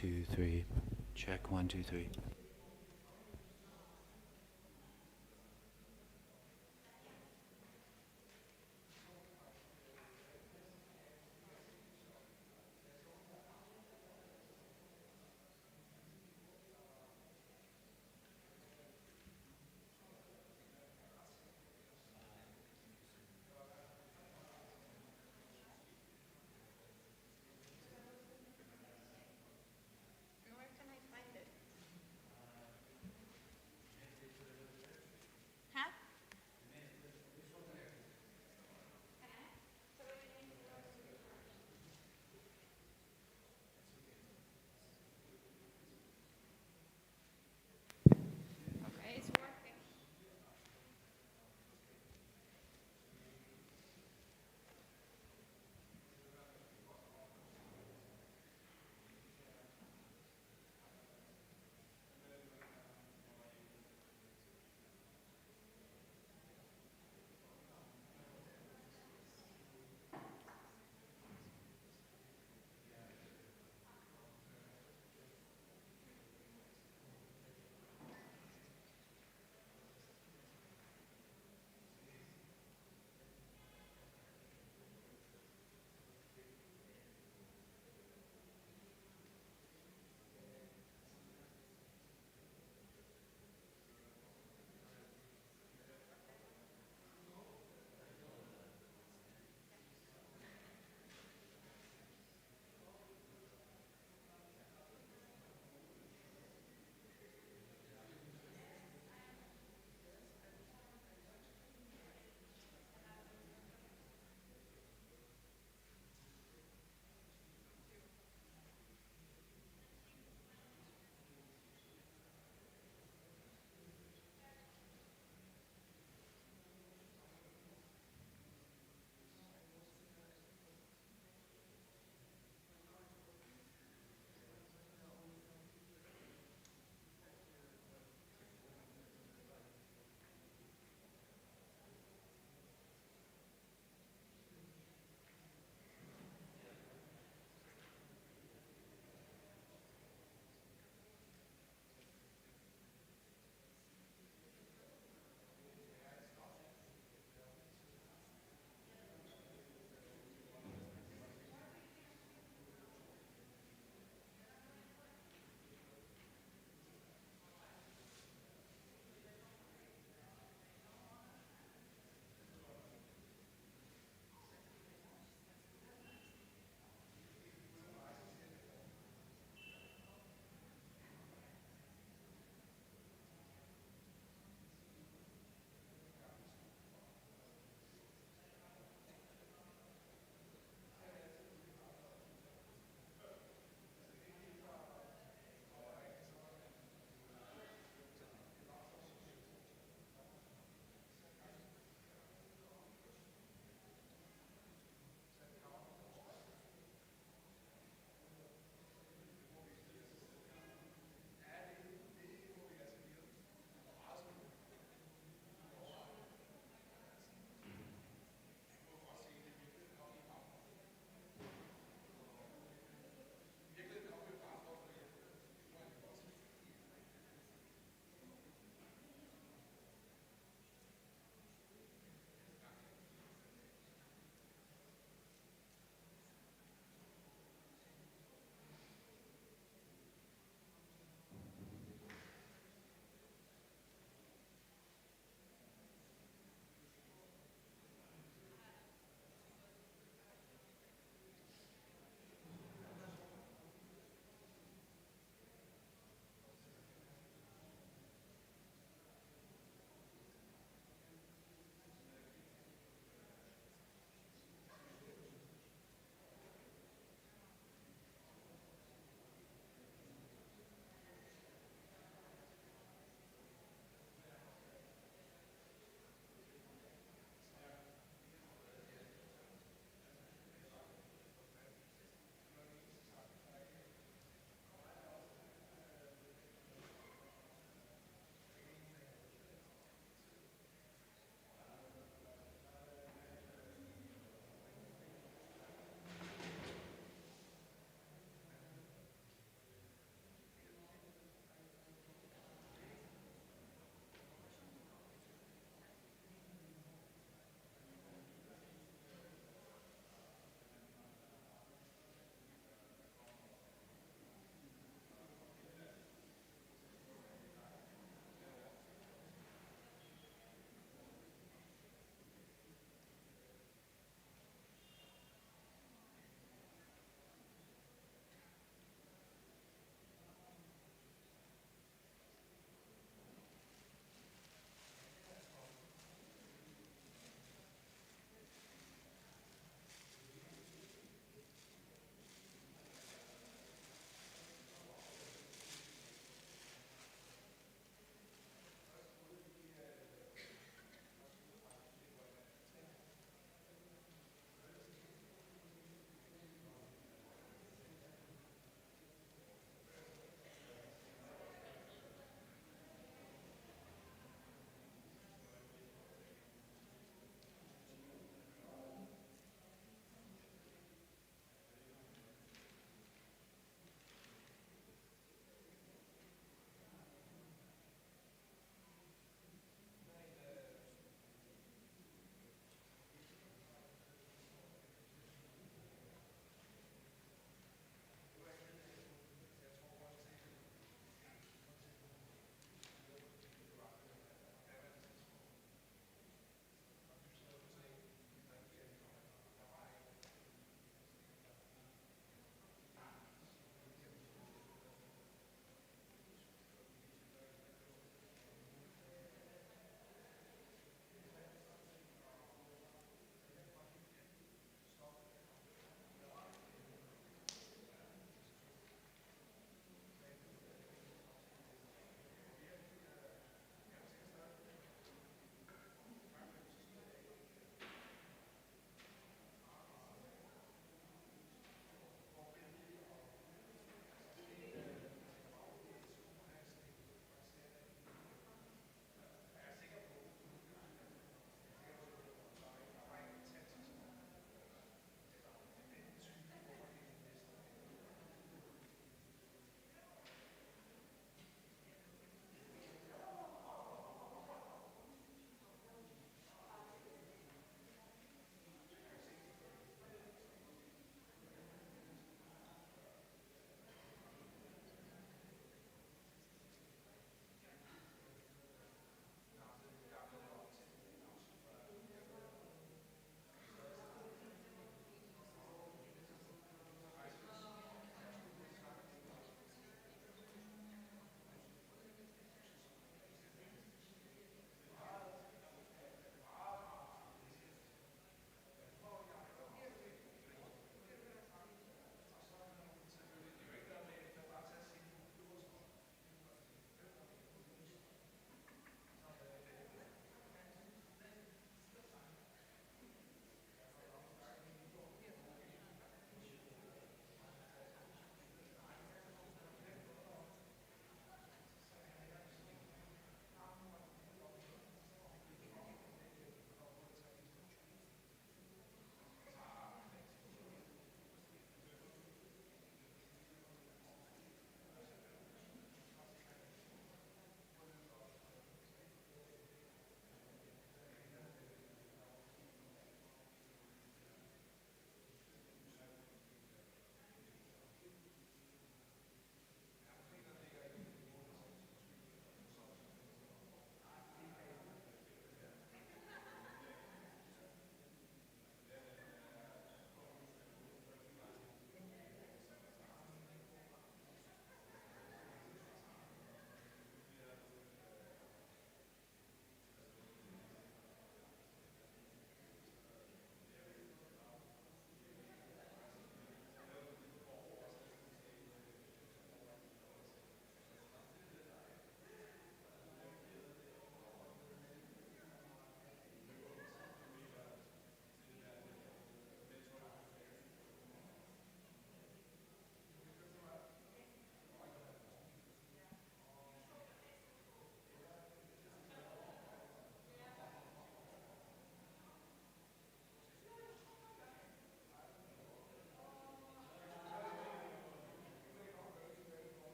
2, 3. Check 1, 2, 3. Where can I find it?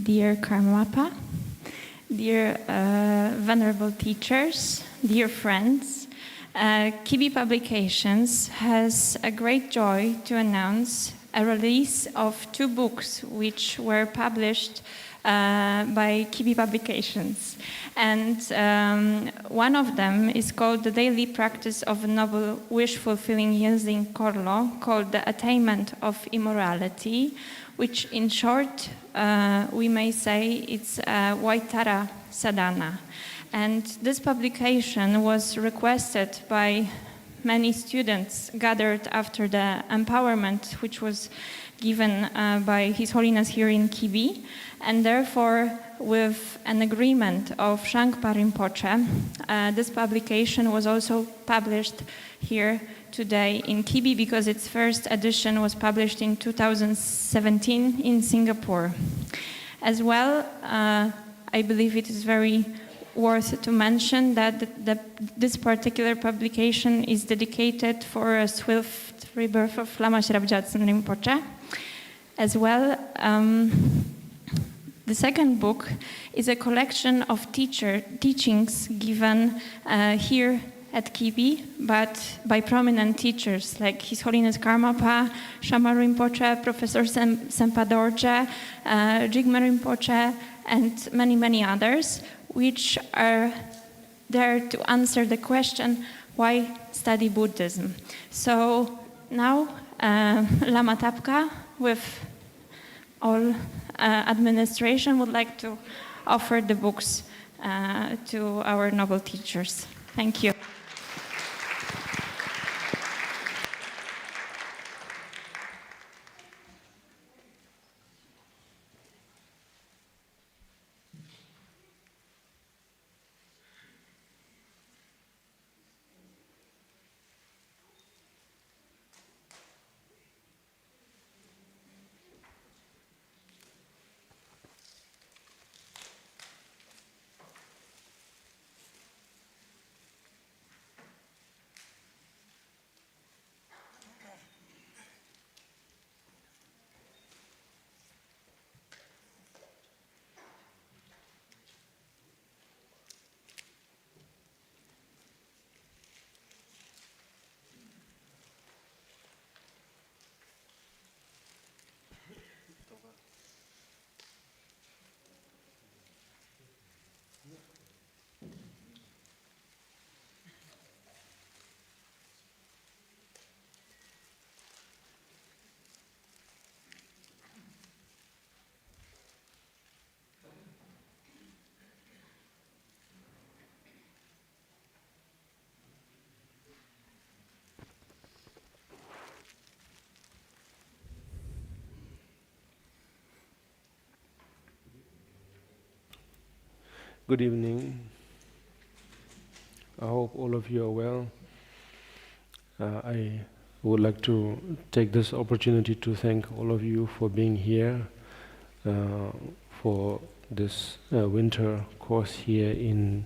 dear Karmapa, dear venerable teachers, dear friends, Kibi Publications has a great joy to announce a release of 2 books which were published by Kibi Publications. And one of them is called The Daily Practice of a Noble Wish-Fulfilling Using Korlo, called The Attainment of Immorality, which in short, we may say it's a Vaitara sadhana. And this publication was requested by many students gathered after the empowerment which was given by His Holiness here in Kibi, and therefore with an agreement of Shangpa Rinpoche, this publication was also published here today in Kibi because its first edition was published in 2017 in Singapore. As well, I believe it is very worth to mention that this particular publication is dedicated for a swift rebirth of Lama Sherab Gyatsen Rinpoche. As well, the second book is a collection of teachings given here at Kibi, but by prominent teachers like His Holiness Karmapa, Shama Rinpoche, Professor Sempa Dorje, Jigme Rinpoche, and many, many others, which are there to answer the question, why study Buddhism? So now, Lama Tapka, with all administration, would like to offer the books to our noble teachers. Thank you. Good evening. I hope all of you are well. I would like to take this opportunity to thank all of you for being here for this winter course here in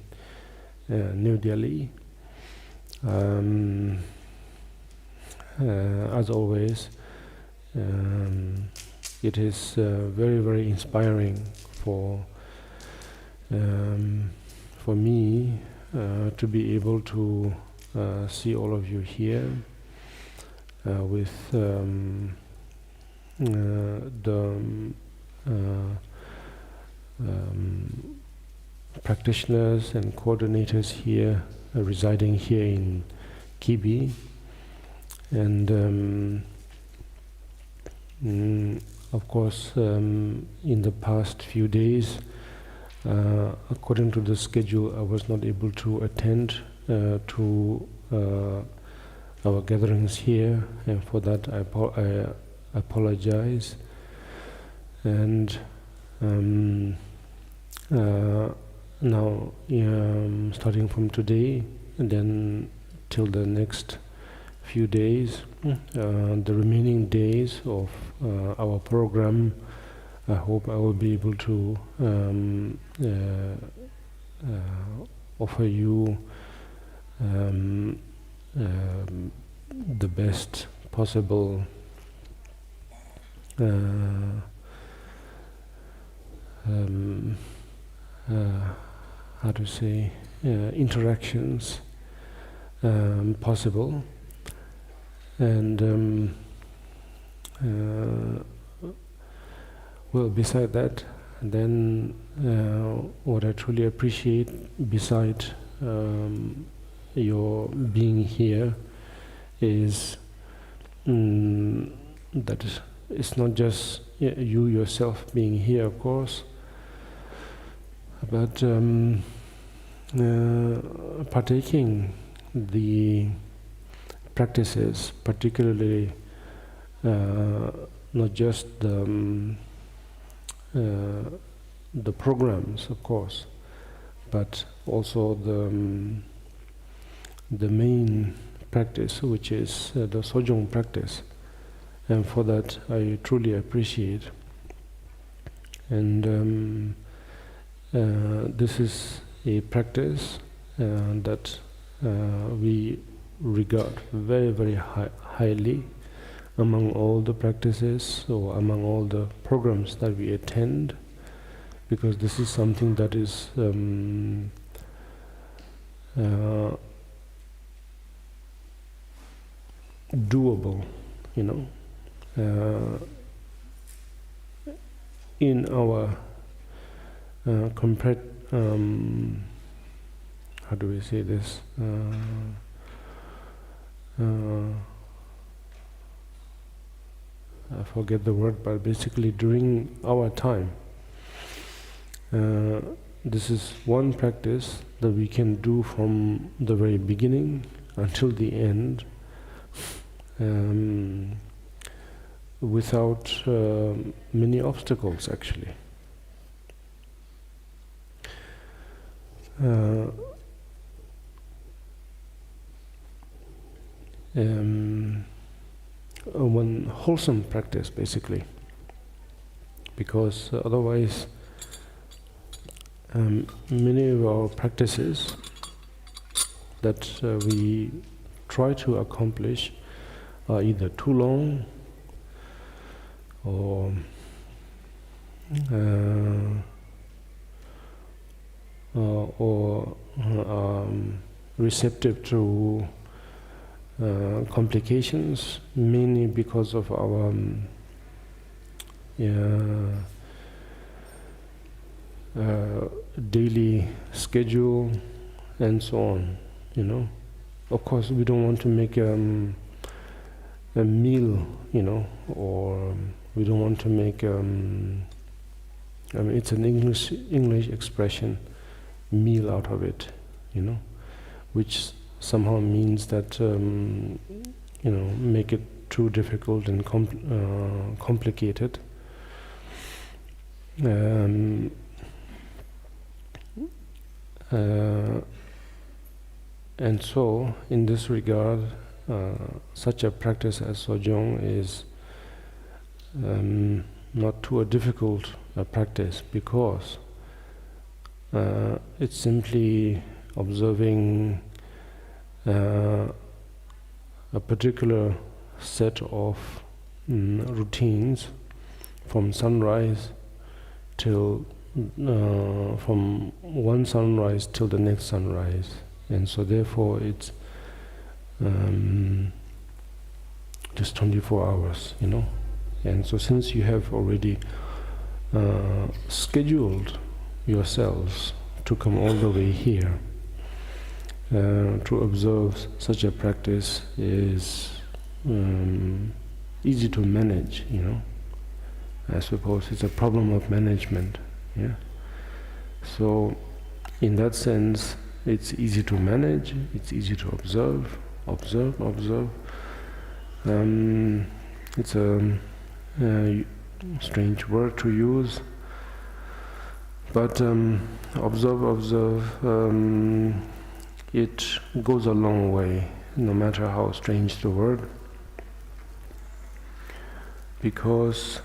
New Delhi. As always, it is very, very inspiring for me to be able to see all of you here with the practitioners and coordinators here residing here in Kibi, and of course in the past few days, according to the schedule, I was not able to attend to our gatherings here, and for that I apologize. And now, starting from today and then till the next few days, the remaining days of our program, I hope I will be able to offer you the best possible um, how to say, interactions possible. And well, beside that, then what I truly appreciate beside your being here is that it's not just you yourself being here, of course, but partaking the practices, particularly not just the programs, of course, but also the main practice, which is the Sojong practice, and for that I truly appreciate. And this is a practice that we regard very, very highly among all the practices or among all the programs that we attend, because this is something that is doable, you know, in our how do we say this? I forget the word, but basically during our time, this is one practice that we can do from the very beginning until the end, without many obstacles, actually. One wholesome practice, basically, because otherwise many of our practices that we try to accomplish are either too long or receptive to complications, mainly because of our daily schedule and so on, you know. Of course, we don't want to make a meal, you know, or we don't want to make I mean, it's an English expression, meal out of it, you know, which somehow means that you know, make it too difficult and complicated. And so, in this regard, such a practice as Sojong is not too a difficult practice, because it's simply observing a particular set of routines from sunrise till from one sunrise till the next sunrise, and so therefore it's just 24 hours, you know. And so since you have already scheduled yourselves to come all the way here, to observe such a practice is easy to manage, you know. I suppose it's a problem of management, yeah. So in that sense, it's easy to manage, it's easy to observe. It's a strange word to use, but observe, it goes a long way, no matter how strange the word, because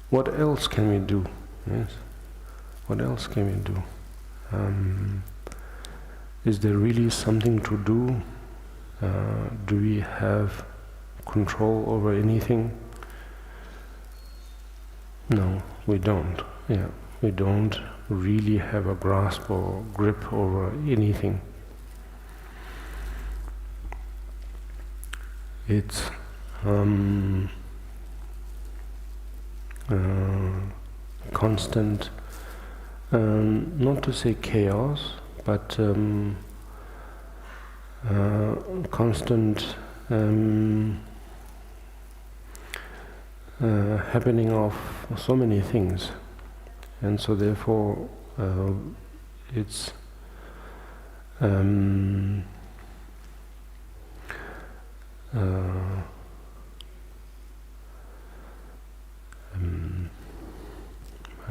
what else can we do? Yes, what else can we do? Is there really something to do? Do we have control over anything? No, we don't. Yeah, we don't really have a grasp or grip over anything. It's constant, not to say chaos, but constant happening of so many things, and so therefore it's how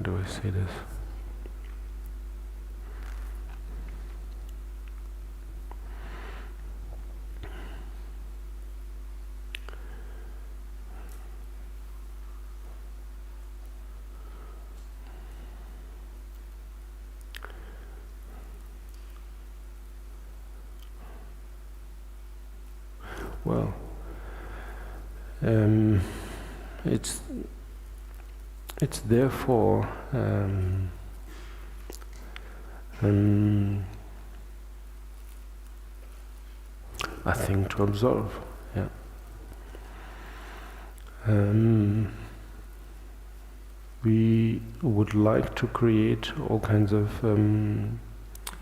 do I say this? Well, it's therefore a thing to observe. Yeah. We would like to create all kinds of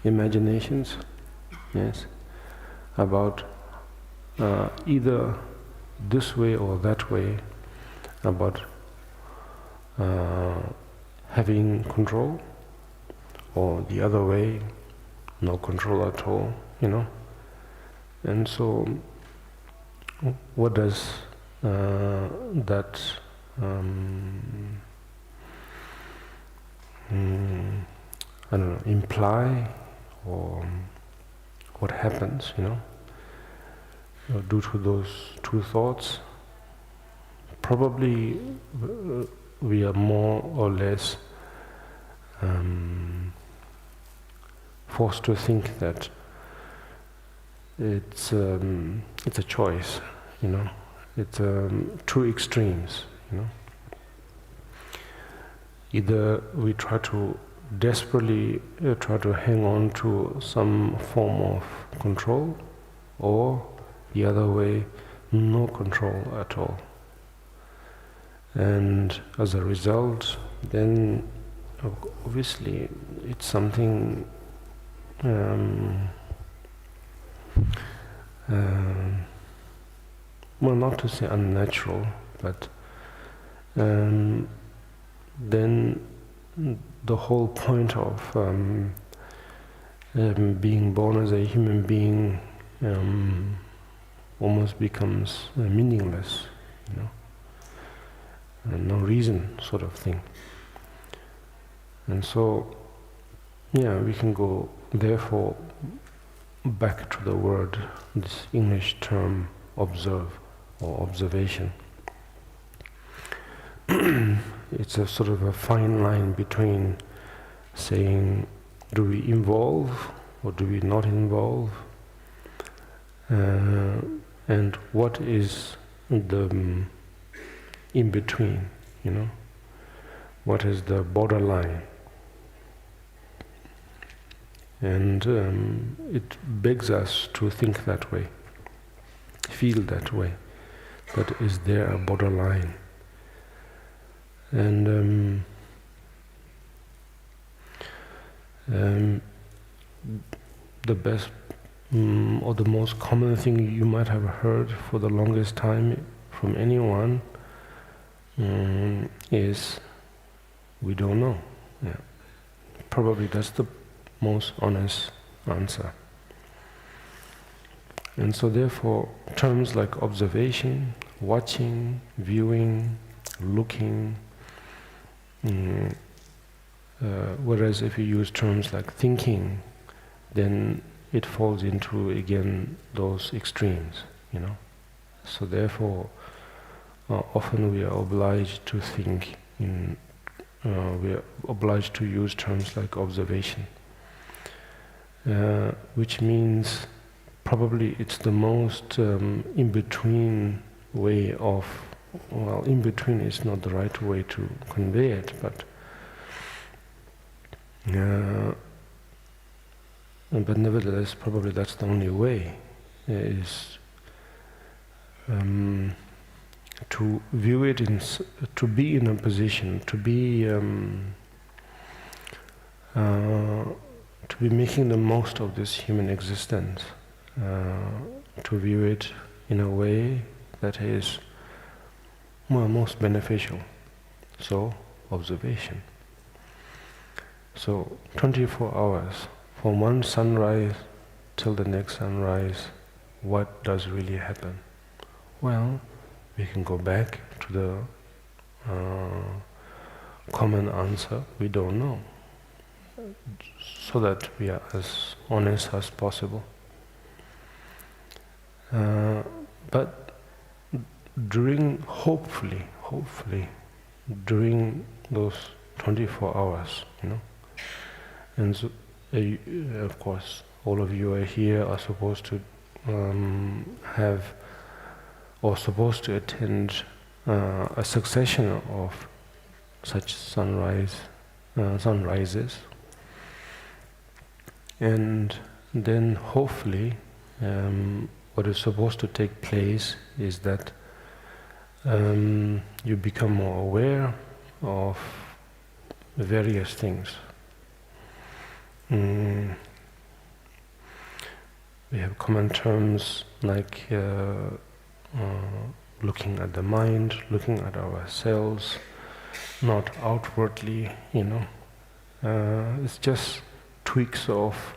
imaginations, yes, about either this way or that way, about having control, or the other way, no control at all, you know. And so, what does that I don't know, imply, or what happens, you know, due to those two thoughts? Probably we are more or less forced to think that it's a choice, you know. It's two extremes, you know. Either we try to desperately try to hang on to some form of control, or the other way, no control at all. And as a result, then obviously it's something well, not to say unnatural, but then the whole point of being born as a human being almost becomes meaningless, you know, no reason sort of thing. And so, yeah, we can go therefore back to the word, this English term, observe or observation. It's a sort of a fine line between saying, do we involve or do we not involve? And what is the in between, you know? What is the borderline? And it begs us to think that way, feel that way, that is there a borderline? And the best or the most common thing you might have heard for the longest time from anyone is, we don't know. Yeah. Probably that's the most honest answer. And so therefore, terms like observation, watching, viewing, looking, whereas if you use terms like thinking, then it falls into, again, those extremes, you know. So therefore, often we are obliged to think in, we are obliged to use terms like observation, which means probably it's the most in-between way of well, in between is not the right way to convey it, but nevertheless, probably that's the only way, is to view it to be in a position, to be making the most of this human existence, to view it in a way that is most beneficial. So, observation. So, 24 hours, from one sunrise till the next sunrise, what does really happen? Well, we can go back to the common answer, we don't know, so that we are as honest as possible. But hopefully, during those 24 hours, and so, of course, all of you are here are supposed to supposed to attend a succession of such sunrises, and then hopefully what is supposed to take place is that you become more aware of various things. We have common terms like looking at the mind, looking at ourselves, not outwardly, it's just tweaks of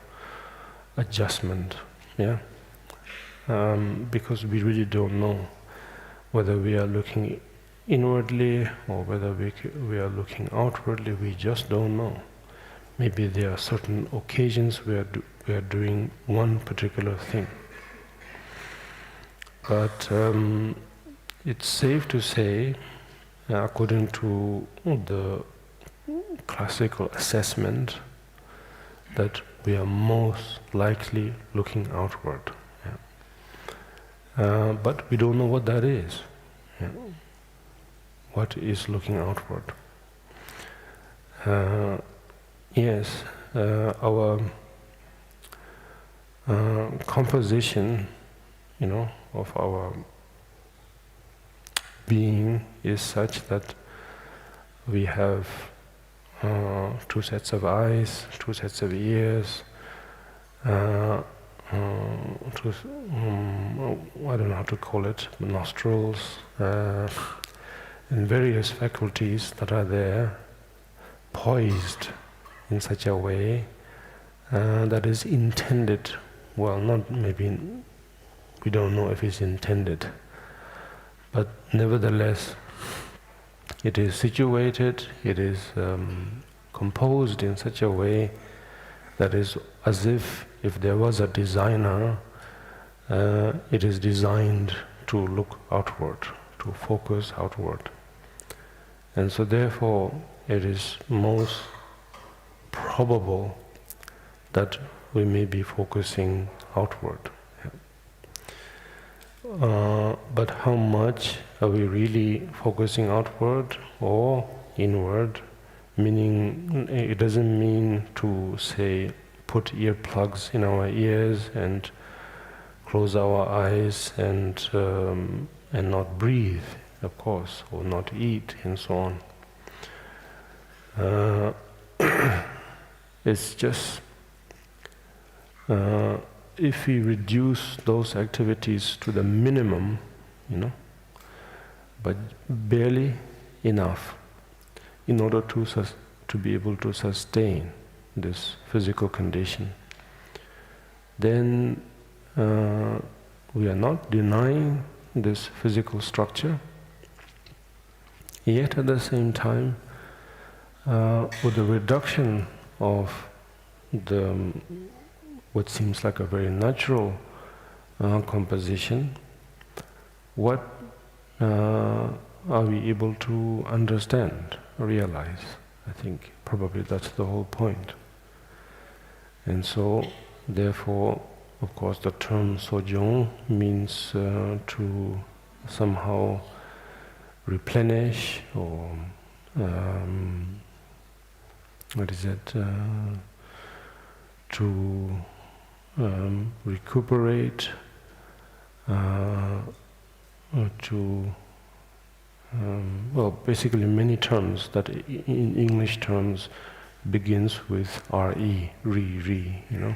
adjustment, because we really don't know whether we are looking inwardly or whether we are looking outwardly. We just don't know. Maybe there are certain occasions where we are doing one particular thing. But it's safe to say, according to the classical assessment, that we are most likely looking outward. But we don't know what that is. What is looking outward? Yes, our composition, of our being is such that we have two sets of eyes, two sets of ears, I don't know how to call it, nostrils, and various faculties that are there, poised in such a way that is intended, well, not maybe, we don't know if it's intended, but nevertheless, it is situated, it is composed in such a way that is as if there was a designer, it is designed to look outward, to focus outward. And so therefore, it is most probable that we may be focusing outward. But how much are we really focusing outward or inward? Meaning, it doesn't mean to say, put earplugs in our ears and close our eyes and not breathe, of course, or not eat, and so on. It's just if we reduce those activities to the minimum, but barely enough, in order to be able to sustain this physical condition, then we are not denying this physical structure, yet at the same time, with the reduction of what seems like a very natural composition, what are we able to understand, realize? I think probably that's the whole point. And so, therefore, of course, the term Sojong means to somehow replenish or to recuperate, or to well, basically many terms that in English terms begins with re, re, you know.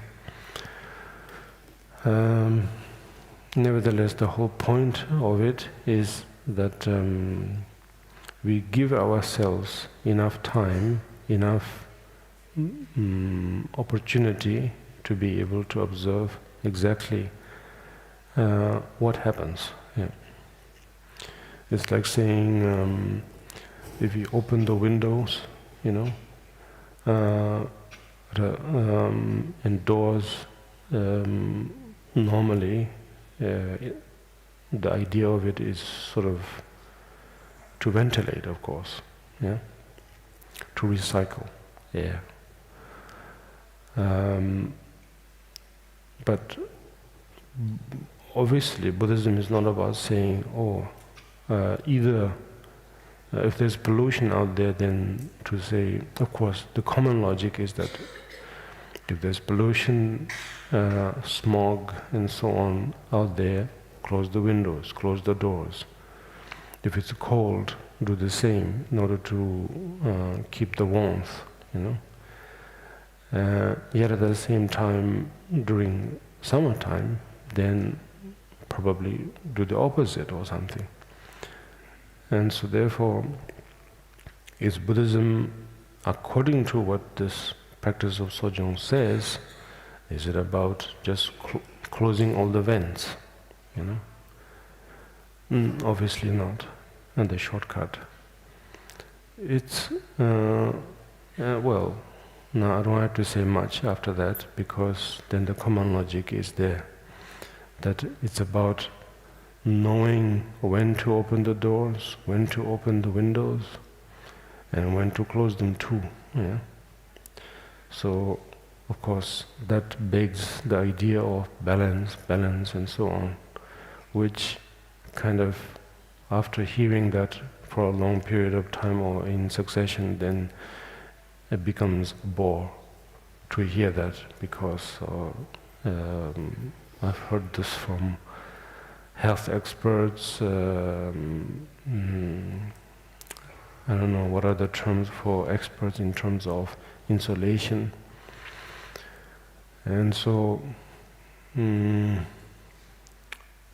Nevertheless, the whole point of it is that we give ourselves enough time, enough opportunity to be able to observe exactly what happens. Yeah. It's like saying, if you open the windows, you know, and doors, normally the idea of it is sort of to ventilate, of course, yeah, to recycle air. But obviously Buddhism is not about saying, either if there's pollution out there, then to say, of course, the common logic is that if there's pollution, smog and so on out there, close the windows, close the doors. If it's cold, do the same in order to keep the warmth, you know. Yet at the same time, during summertime, then probably do the opposite or something. And so therefore, is Buddhism, according to what this practice of Sojong says, is it about just closing all the vents, you know? Obviously not, and the shortcut. It's, well, no, I don't have to say much after that, because then the common logic is there, that it's about knowing when to open the doors, when to open the windows, and when to close them too. Yeah. So, of course, that begs the idea of balance, and so on, which kind of, after hearing that for a long period of time or in succession, then it becomes a bore to hear that, because I've heard this from health experts, I don't know what are the terms for experts in terms of insulation. And so,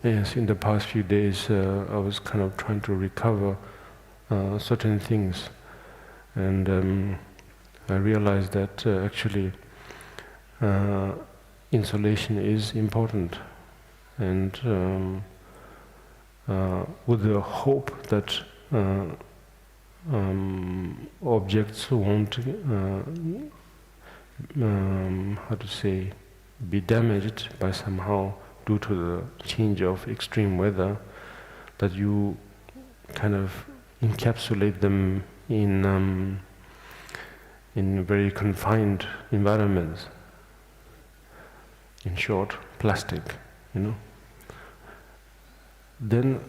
yes, in the past few days I was kind of trying to recover certain things, and I realized that actually insulation is important, and with the hope that objects won't, how to say, be damaged by somehow due to the change of extreme weather, that you kind of encapsulate them in very confined environments. In short, plastic, you know. Then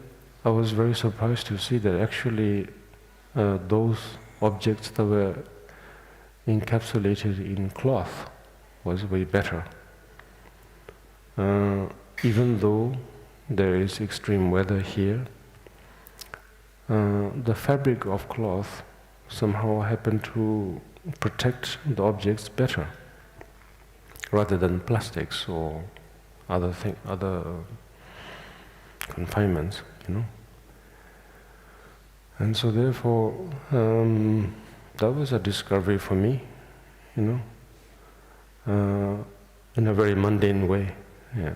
I was very surprised to see that actually those objects that were encapsulated in cloth was way better. Even though there is extreme weather here, the fabric of cloth somehow happened to protect the objects better, rather than plastics or other confinements, you know. And so therefore, that was a discovery for me, you know, in a very mundane way. Yeah,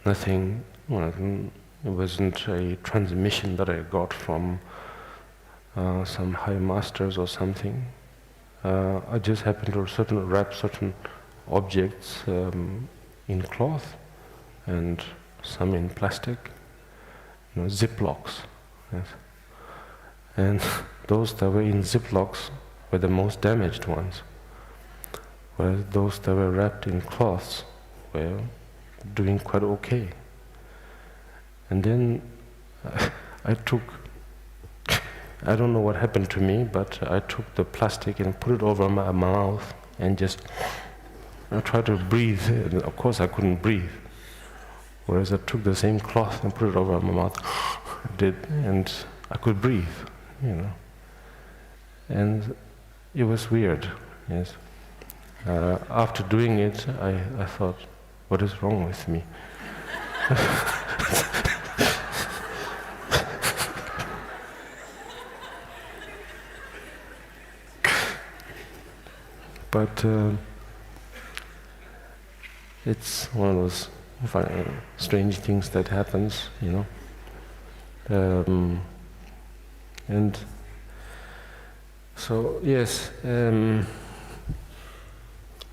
nothing. Well, it wasn't a transmission that I got from some high masters or something. I just happened to wrap certain objects in cloth and some in plastic, you know, Ziplocs. Yes. And those that were in Ziplocs were the most damaged ones, whereas those that were wrapped in cloths were doing quite okay. And then I took I don't know what happened to me, but I took the plastic and put it over my mouth and just I tried to breathe. And of course I couldn't breathe. Whereas I took the same cloth and put it over my mouth, and I could breathe, you know. And it was weird, yes. After doing it, I thought, what is wrong with me? But it's one of those strange things that happens, you know. And so, yes, I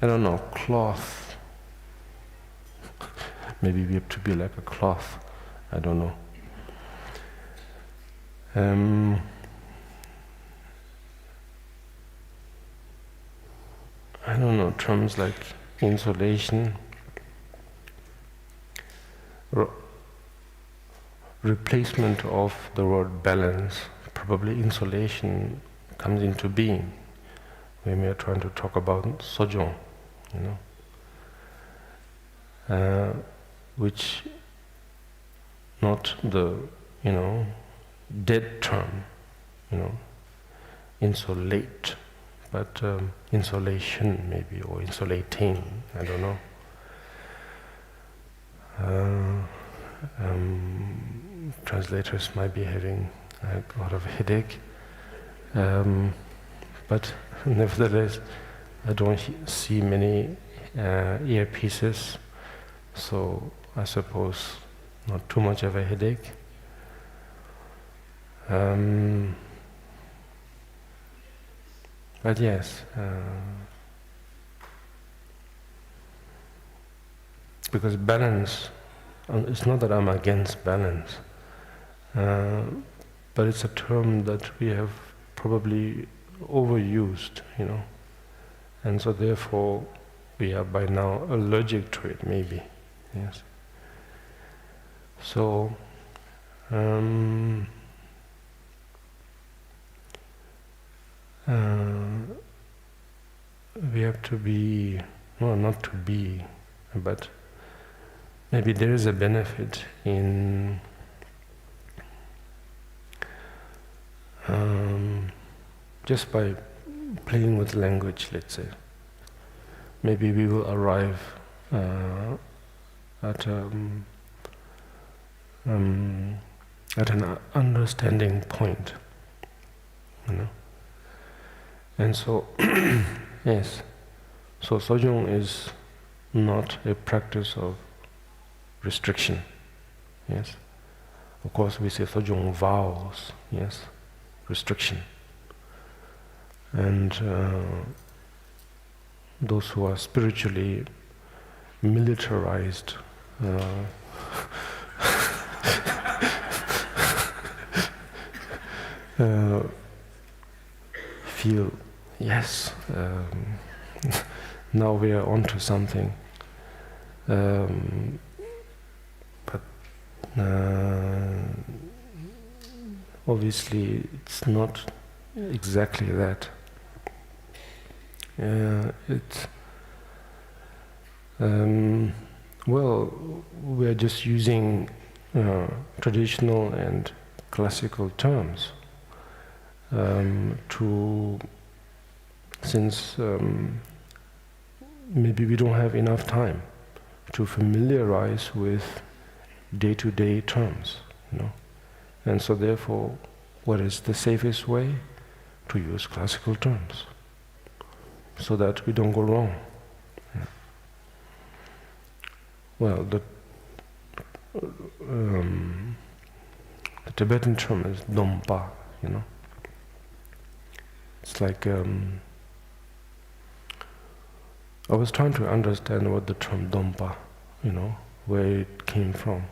don't know, cloth. Maybe we have to be like a cloth, I don't know. I don't know, terms like insulation, replacement of the word balance. Probably insulation comes into being when we are trying to talk about Sojong, you know, which not the, you know, dead term, you know, insulate, but insulation maybe, or insulating, I don't know. Translators might be having a lot of headache, but nevertheless, I don't see many earpieces, so I suppose not too much of a headache. But yes, because balance, it's not that I'm against balance, but it's a term that we have probably overused, you know, and so therefore we are by now allergic to it, maybe, yes. So, we have to be, well, not to be, but maybe there is a benefit in just by playing with language, let's say. Maybe we will arrive at an understanding point, you know. And so, yes, so Sojong is not a practice of restriction, yes. Of course we say Sojong vows, yes, restriction. And those who are spiritually militarized feel, yes, now we are onto something. But obviously it's not exactly that. Well, we are just using traditional and classical terms since maybe we don't have enough time to familiarize with day-to-day terms, you know. And so therefore, what is the safest way? To use classical terms, so that we don't go wrong. Yeah. Well, the Tibetan term is dompa, you know. It's like, I was trying to understand what the term dompa, you know, where it came from.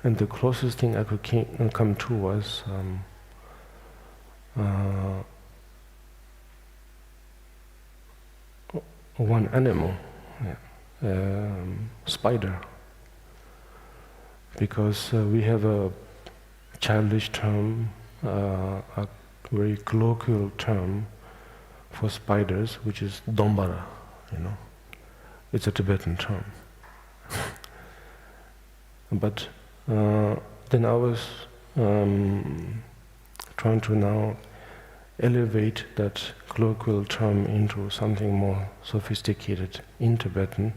And the closest thing I could come to was one animal, yeah. Spider. Because we have a childish term, a very colloquial term for spiders, which is dombara, It's a Tibetan term. But then I was trying to now elevate that colloquial term into something more sophisticated in Tibetan.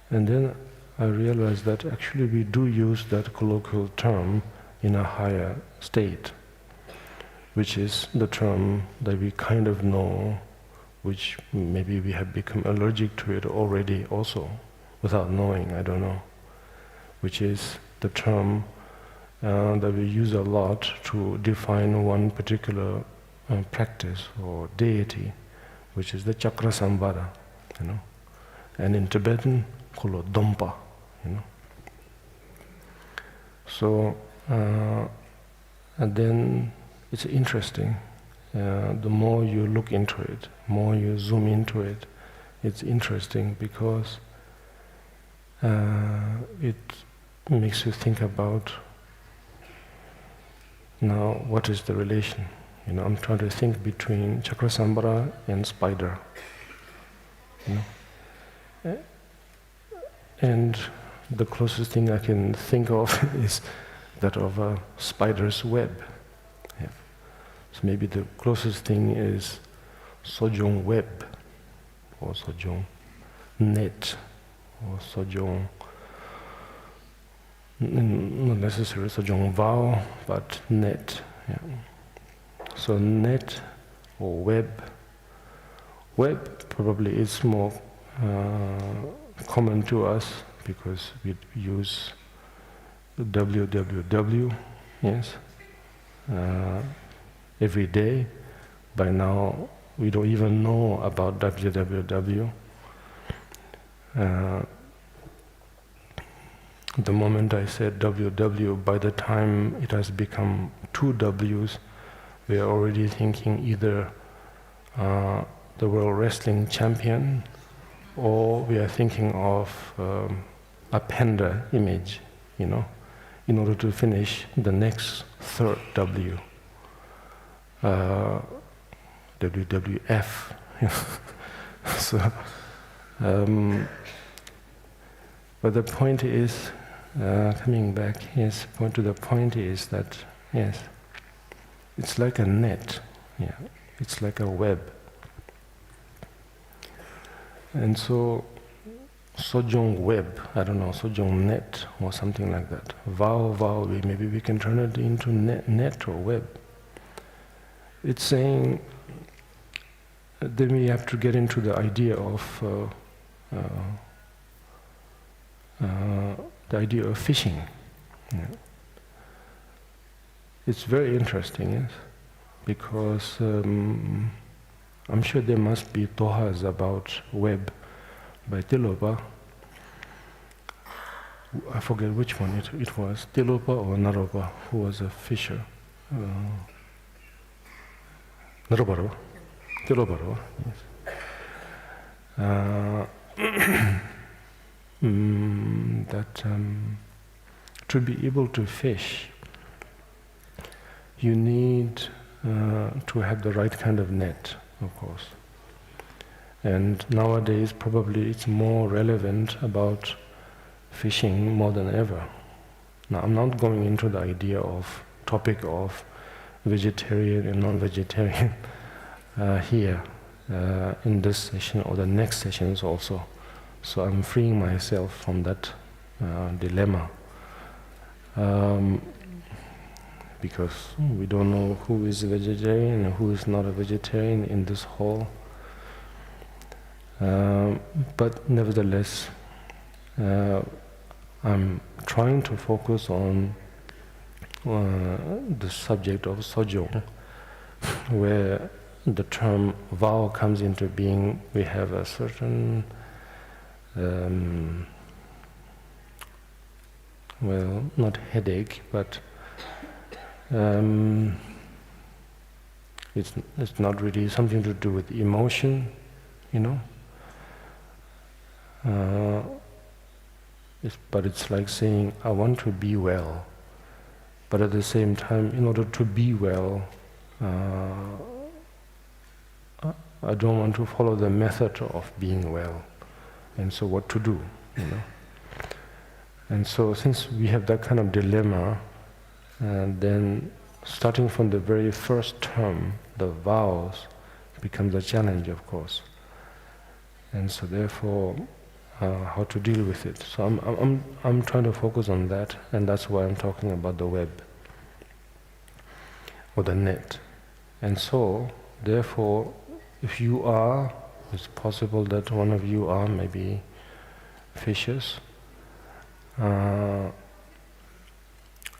And then I realized that actually we do use that colloquial term in a higher state, which is the term that we kind of know, which maybe we have become allergic to it already also, without knowing, I don't know, which is the term that we use a lot to define one particular practice or deity, which is the chakra sambhara, and in Tibetan, called dompa, So, and then it's interesting. The more you look into it, more you zoom into it, it's interesting because it makes you think about now what is the relation. I'm trying to think between chakra sambhara and spider. And the closest thing I can think of is that of a spider's web. Yeah. So maybe the closest thing is Sojong web, or Sojong net, or Sojong, not necessarily Sojong vow, but net. Yeah. So net or web. Web probably is more common to us because we use www, yes, every day. By now, we don't even know about www. The moment I said www, by the time it has become two W's, we are already thinking either the world wrestling champion, or we are thinking of a panda image, in order to finish the next third W. WWF. So, but the point is, coming back, yes, the point is that, yes, it's like a net, yeah, it's like a web. And so, Sojong web, I don't know, Sojong net or something like that. Vow, maybe we can turn it into net or web. It's saying, then we have to get into the idea of fishing. Yeah. It's very interesting, yes, because I'm sure there must be dohas about web by Tilopa. I forget which one it was, Tilopa or Naropa, who was a fisher. Narobaro, Tilobaro, yes. That to be able to fish, you need to have the right kind of net, of course. And nowadays, probably it's more relevant about fishing more than ever. Now, I'm not going into the topic of vegetarian and non-vegetarian here in this session or the next sessions also. So I'm freeing myself from that dilemma. Because we don't know who is a vegetarian and who is not a vegetarian in this hall. But nevertheless, I'm trying to focus on the subject of Sojong, where the term vow comes into being. We have a certain, well, not headache, but it's not really something to do with emotion, but it's like saying, I want to be well, but at the same time, in order to be well, I don't want to follow the method of being well, and so what to do, you know. And so since we have that kind of dilemma, then starting from the very first term, the vows becomes a challenge, of course. And so therefore, how to deal with it. So I'm trying to focus on that, and that's why I'm talking about the web or the net. And so therefore, if you are, it's possible that one of you are maybe fishes,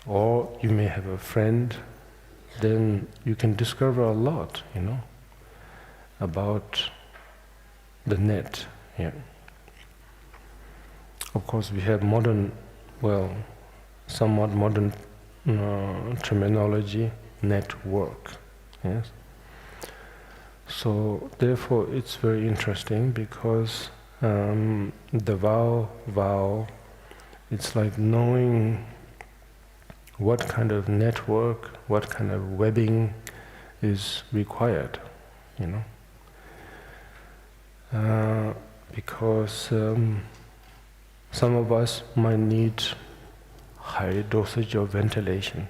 or you may have a friend, then you can discover a lot, you know, about the net here. Of course, we have modern, well, somewhat modern terminology, network, yes. So therefore, it's very interesting because the vow, it's like knowing what kind of network, what kind of webbing is required, you know. Because some of us might need high dosage of ventilation.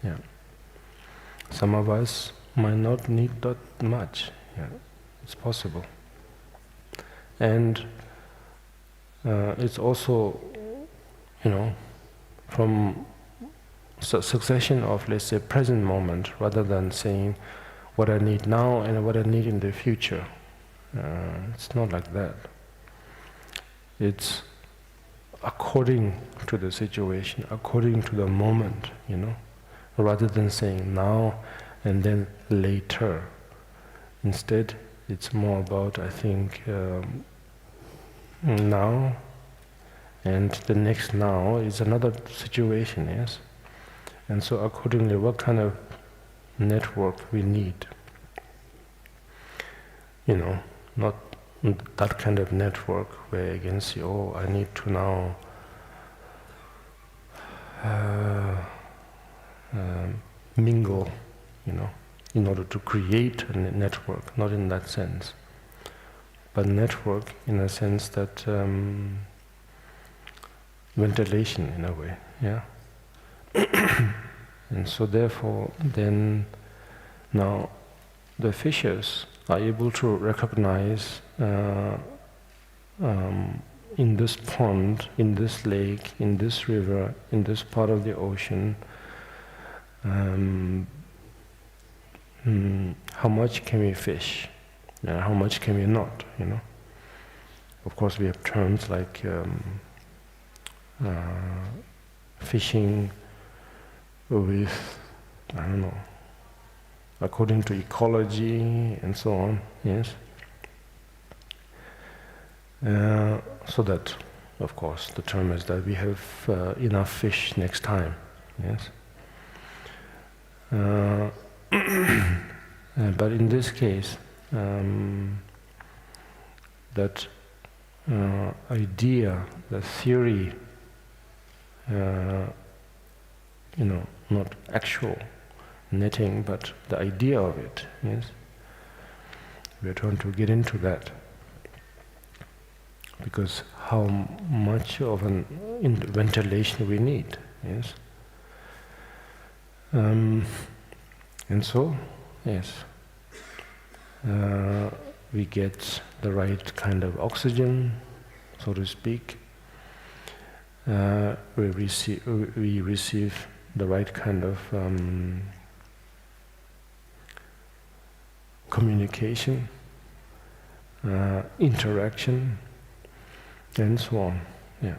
Yeah. Some of us might not need that much. Yeah. It's possible. And it's also, you know, from succession of, let's say, present moment, rather than saying what I need now and what I need in the future. It's not like that. It's according to the situation, according to the moment, you know, rather than saying now and then later. Instead, it's more about, I think, now, and the next now is another situation, yes? And so accordingly, what kind of network we need? You know, not that kind of network where you can say, oh, I need to now mingle, you know, in order to create a network, not in that sense. But network in a sense that ventilation in a way, yeah? And so therefore, then now the fishes are able to recognize in this pond, in this lake, in this river, in this part of the ocean, how much can we fish, how much can we not, you know. Of course we have terms like fishing with, I don't know, according to ecology and so on, yes. So that, of course, the term is that we have enough fish next time, yes. But in this case, that idea, the theory, you know, not actual netting, but the idea of it, yes. We are trying to get into that. Because how much of an ventilation we need, yes. And so, yes, we get the right kind of oxygen, so to speak. We receive the right kind of communication, interaction, and so on, yeah.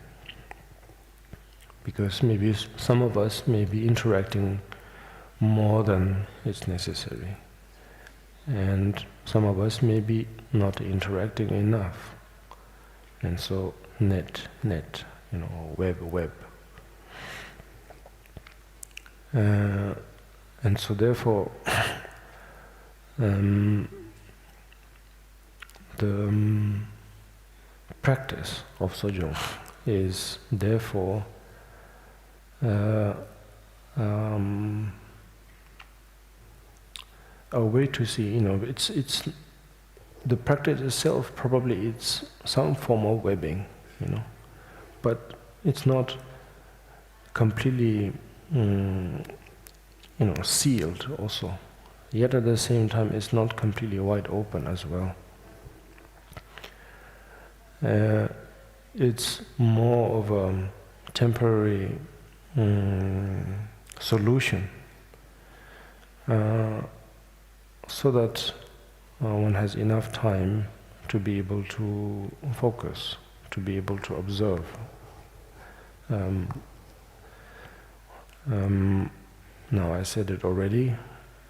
Because maybe some of us may be interacting more than is necessary, and some of us may be not interacting enough, and so net, you know, web. And so therefore, the practice of Sojong is therefore a way to see, it's the practice itself, probably it's some form of webbing, but it's not completely, sealed also. Yet at the same time, it's not completely wide open as well. It's more of a temporary solution, so that one has enough time to be able to focus, to be able to observe. Now I said it already,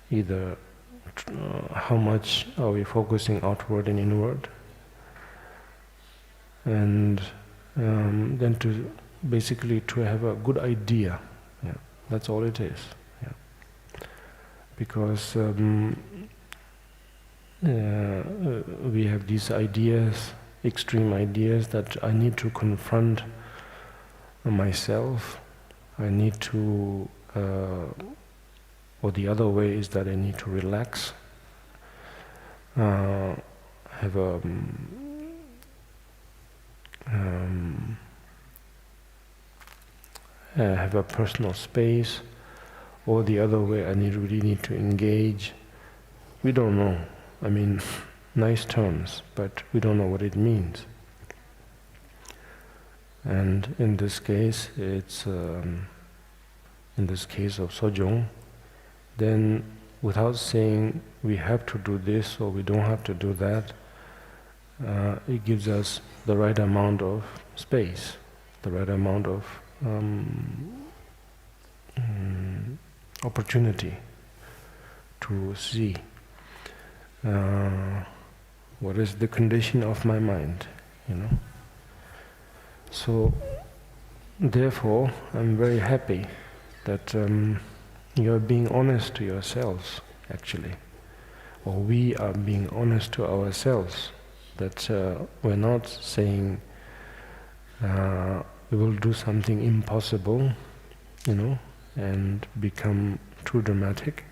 either how much are we focusing outward and inward, and then to basically to have a good idea. Yeah, that's all it is. Yeah. Because we have these ideas, extreme ideas, that I need to confront myself. I need to, or the other way is that I need to relax, have a have a personal space, or the other way I really need to engage. We don't know. I mean, nice terms, but we don't know what it means. And in this case, it's in this case of Sojong, then without saying we have to do this or we don't have to do that, it gives us the right amount of space, the right amount of opportunity to see what is the condition of my mind, So, therefore, I'm very happy that you're being honest to yourselves, actually, or we are being honest to ourselves, that we're not saying we will do something impossible, and become too dramatic.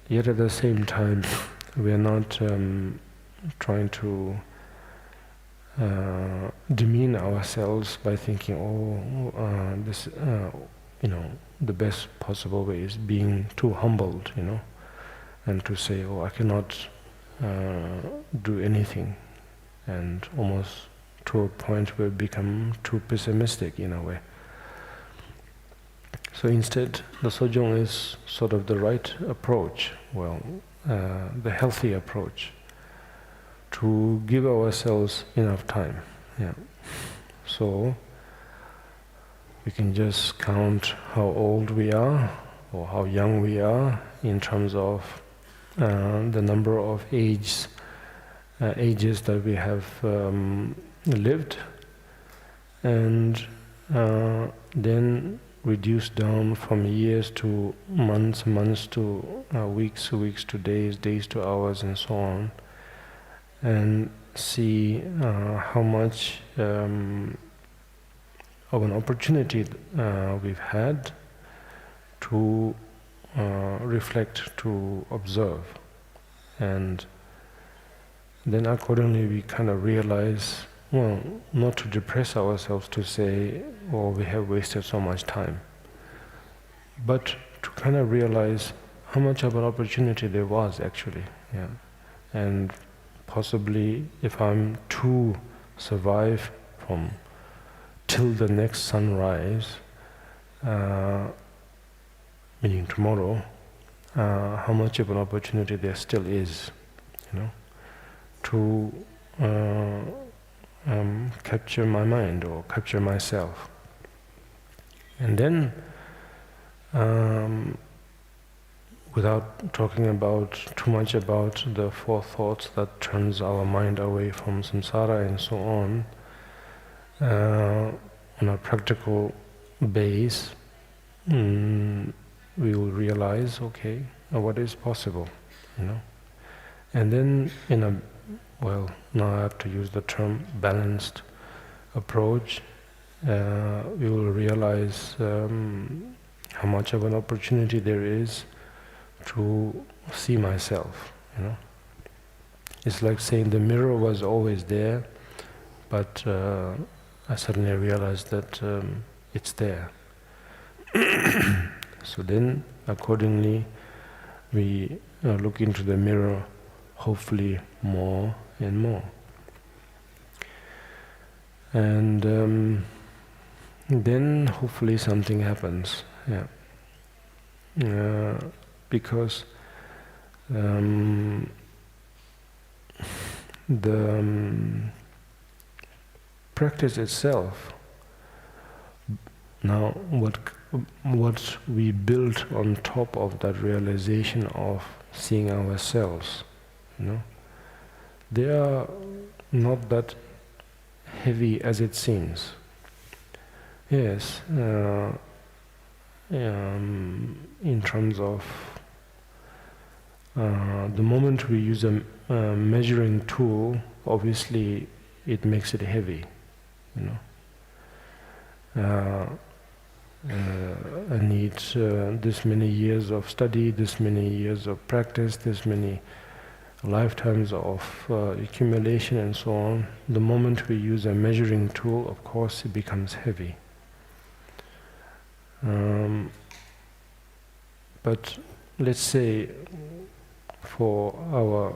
Yet at the same time, we are not trying to demean ourselves by thinking, this, the best possible way is being too humbled, and to say, I cannot do anything, and almost to a point where we become too pessimistic in a way. So instead, the Sojong is sort of the right approach, the healthy approach, to give ourselves enough time. Yeah. So we can just count how old we are or how young we are in terms of the number of ages that we have lived, and then reduce down from years to months, months to weeks to days, days to hours, and so on, and see how much of an opportunity we've had to reflect, to observe, and then accordingly we kind of realize, not to depress ourselves to say, we have wasted so much time, but to kind of realize how much of an opportunity there was actually, and possibly if I'm to survive till the next sunrise, meaning tomorrow, how much of an opportunity there still is, to capture my mind or capture myself. And then, without talking too much about the four thoughts that turns our mind away from samsara and so on a practical base, we will realize, what is possible, And then now I have to use the term balanced approach, we will realize how much of an opportunity there is to see myself, you know. It's like saying the mirror was always there, but I suddenly realized that it's there. So then, accordingly, we look into the mirror, hopefully more and more. And then hopefully something happens, because the practice itself, now what we build on top of that realization of seeing ourselves, you know, they are not that heavy as it seems. Yes, in terms of the moment we use a measuring tool, obviously it makes it heavy, you know. I need this many years of study, this many years of practice, this many lifetimes of accumulation and so on. The moment we use a measuring tool, of course, it becomes heavy. But let's say, for our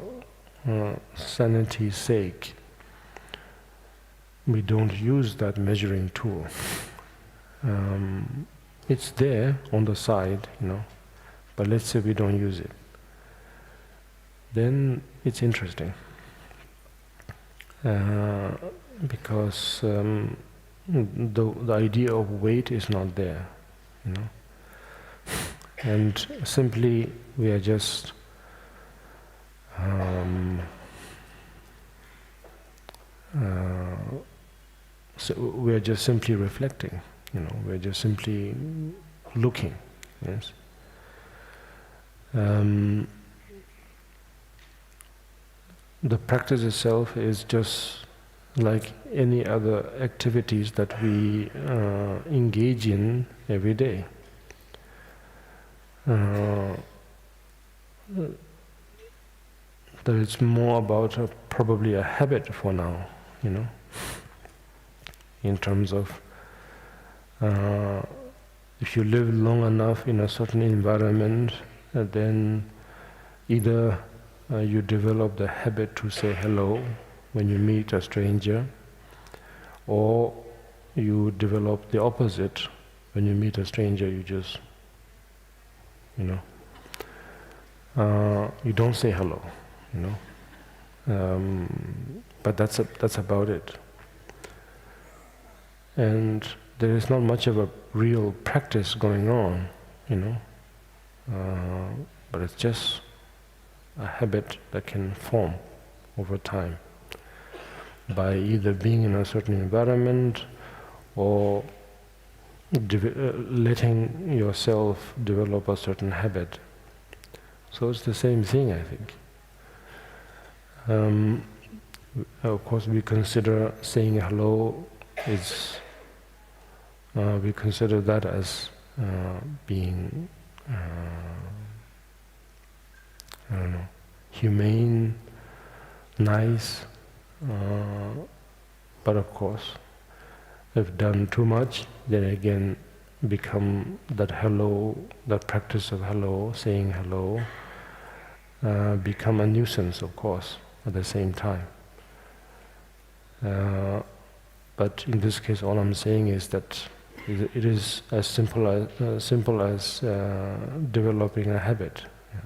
sanity's sake, we don't use that measuring tool. It's there on the side, you know, but let's say we don't use it. Then it's interesting, because the idea of weight is not there, you know, and simply we are just so we are just simply reflecting, you know, we are just simply looking, yes. The practice itself is just like any other activities that we engage in every day. That it's more about probably a habit for now, you know, in terms of if you live long enough in a certain environment, then either you develop the habit to say hello when you meet a stranger, or you develop the opposite. When you meet a stranger, you just, you know, you don't say hello, you know. But that's about it. And there is not much of a real practice going on, you know, but it's just a habit that can form over time by either being in a certain environment or letting yourself develop a certain habit. So it's the same thing, I think. Of course, we consider saying hello is we consider that as being I don't know, humane, nice, but of course, if done too much, then again become that hello, that practice of hello, saying hello, become a nuisance, of course, at the same time. But in this case, all I'm saying is that it is as simple as developing a habit. Yeah.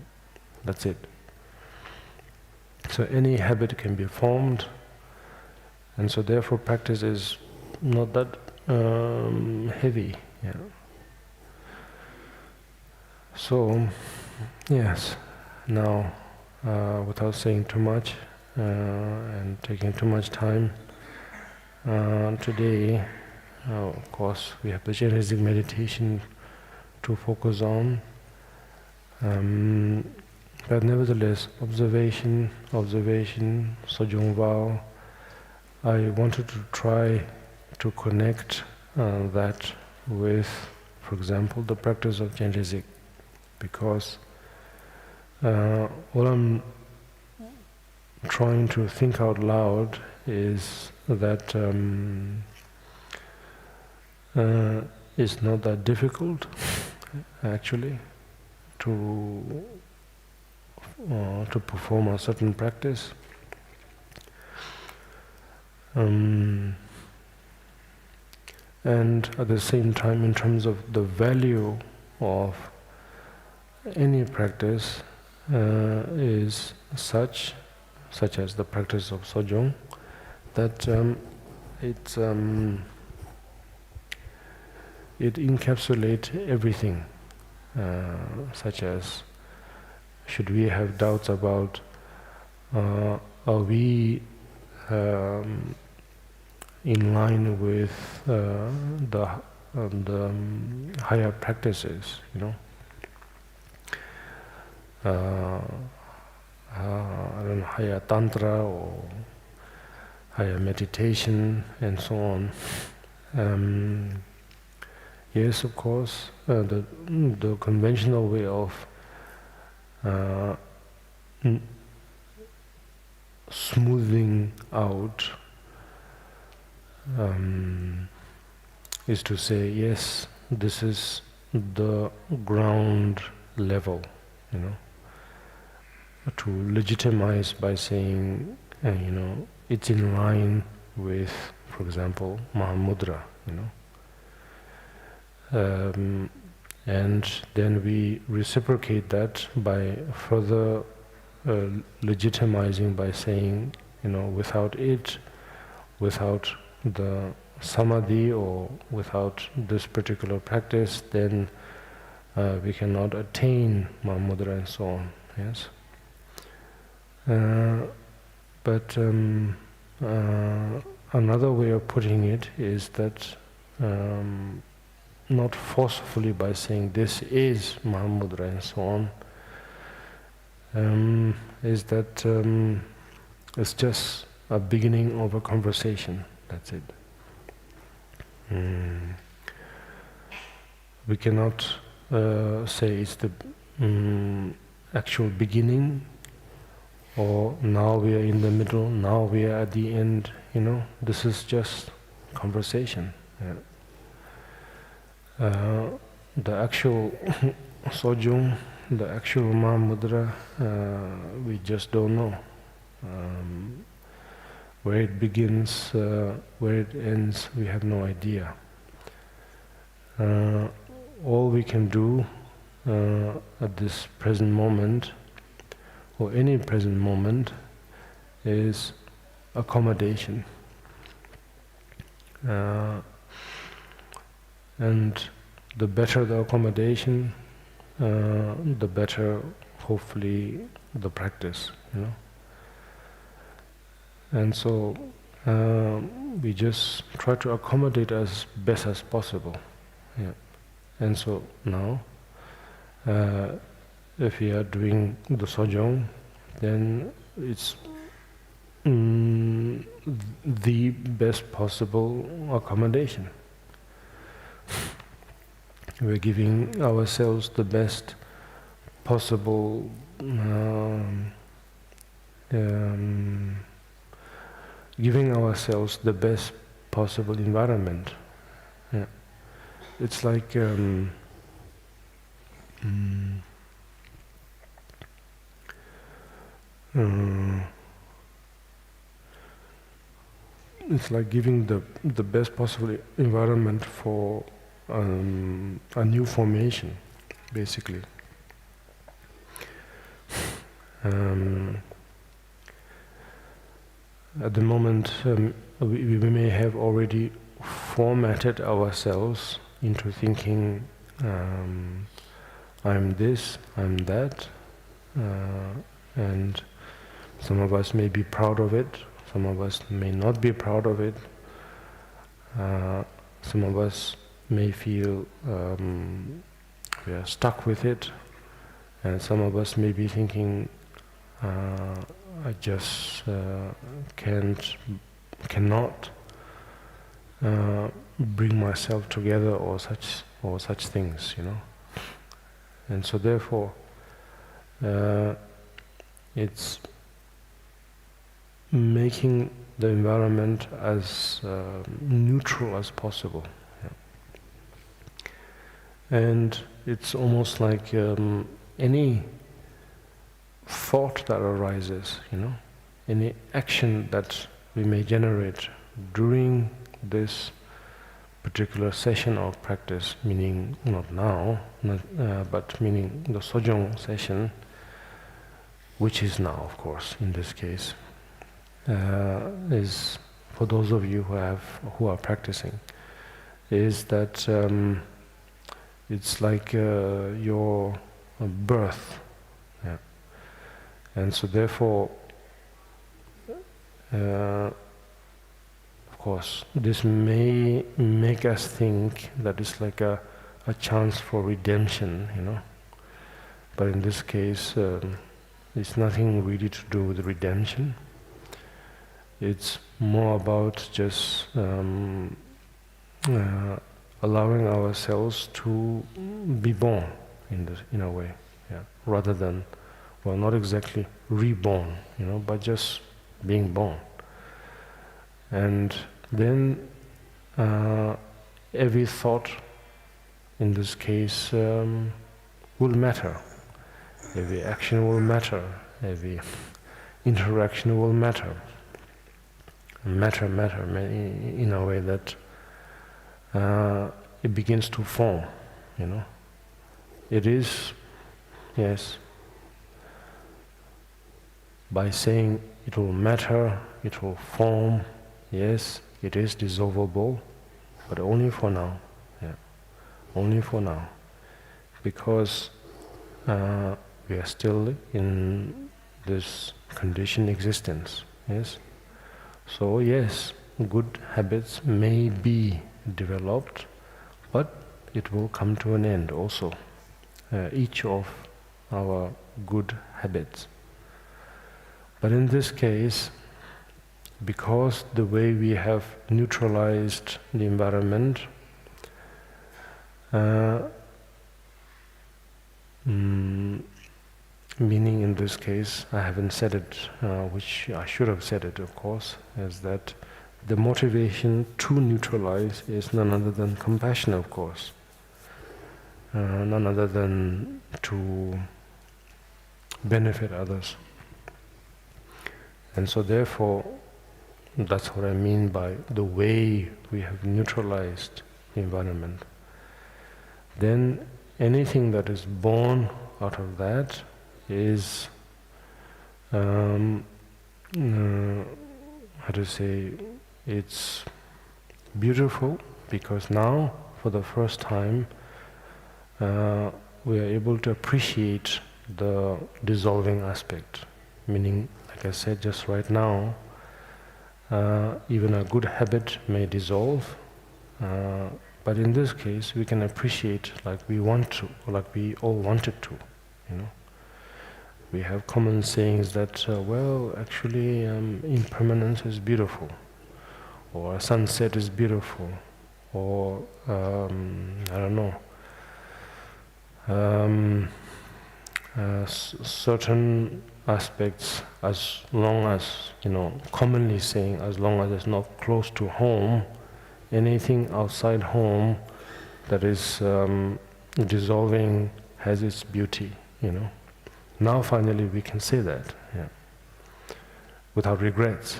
That's it. So any habit can be formed, and so therefore practice is not that heavy. Yeah. So, yes, now without saying too much and taking too much time, today, of course, we have the Chenresig meditation to focus on. But nevertheless, observation, Sojong vow, I wanted to try to connect that with, for example, the practice of Chenresig, because what I'm trying to think out loud is that it's not that difficult, actually, to perform a certain practice. And at the same time, in terms of the value of any practice, is such as the practice of Sojong, that it encapsulates everything, such as, should we have doubts about are we in line with the higher practices, you know? I don't know, higher tantra or higher meditation and so on. Yes, of course, the conventional way of smoothing out is to say, yes, this is the ground level, you know, to legitimize by saying, you know, it's in line with, for example, Mahamudra, you know. And then we reciprocate that by further legitimizing by saying, you know, without it, without the samadhi or without this particular practice, then we cannot attain Mahamudra and so on, yes. But another way of putting it is that not forcefully by saying this is Mahamudra and so on, is that it's just a beginning of a conversation, that's it. We cannot say it's the actual beginning, or now we are in the middle, now we are at the end, you know. This is just conversation. Yeah. The actual Sojong, the actual Mahamudra, we just don't know. Where it begins, where it ends, we have no idea. All we can do at this present moment, or any present moment, is accommodation. And the better the accommodation, the better, hopefully, the practice, you know. And so we just try to accommodate as best as possible. Yeah. And so now, if we are doing the Sojong, then it's the best possible accommodation. We're giving ourselves the best possible giving ourselves the best possible environment. Yeah. It's like it's like giving the best possible environment for a new formation, basically. At the moment, we may have already formatted ourselves into thinking, I'm this, I'm that, and some of us may be proud of it, some of us may not be proud of it, some of us may feel we are stuck with it, and some of us may be thinking, I just cannot bring myself together, or such things, you know. And so therefore, It's making the environment as neutral as possible. Yeah. And it's almost like any thought that arises, any action that we may generate during this particular session of practice, meaning not now, but meaning the Sojong session, which is now, of course, in this case, is for those of you who are practicing, is that it's like your birth, yeah. And so therefore, of course, this may make us think that it's like a chance for redemption, But in this case, it's nothing really to do with redemption. It's more about just allowing ourselves to be born in a way, yeah. Rather than, well, not exactly reborn, but just being born. And then every thought, in this case, will matter. Every action will matter. Every interaction will matter. Matter in a way that it begins to form, It is, yes, by saying it will matter, it will form, yes, it is dissolvable, but only for now, yeah, only for now, because we are still in this conditioned existence, yes. So yes, good habits may be developed, but it will come to an end also, each of our good habits. But in this case, because the way we have neutralized the environment, meaning in this case, I haven't said it, which I should have said it, of course, is that the motivation to neutralize is none other than compassion, of course. None other than to benefit others. And so therefore, that's what I mean by the way we have neutralized the environment. Then anything that is born out of that is, how to say, it's beautiful, because now, for the first time, we are able to appreciate the dissolving aspect. Meaning, like I said just right now, even a good habit may dissolve, but in this case we can appreciate like we want to, or like we all wanted to, We have common sayings that, well, actually impermanence is beautiful, or a sunset is beautiful, or I don't know, certain aspects, as long as, commonly saying, as long as it's not close to home, anything outside home that is dissolving has its beauty, Now finally we can say that, yeah, without regrets,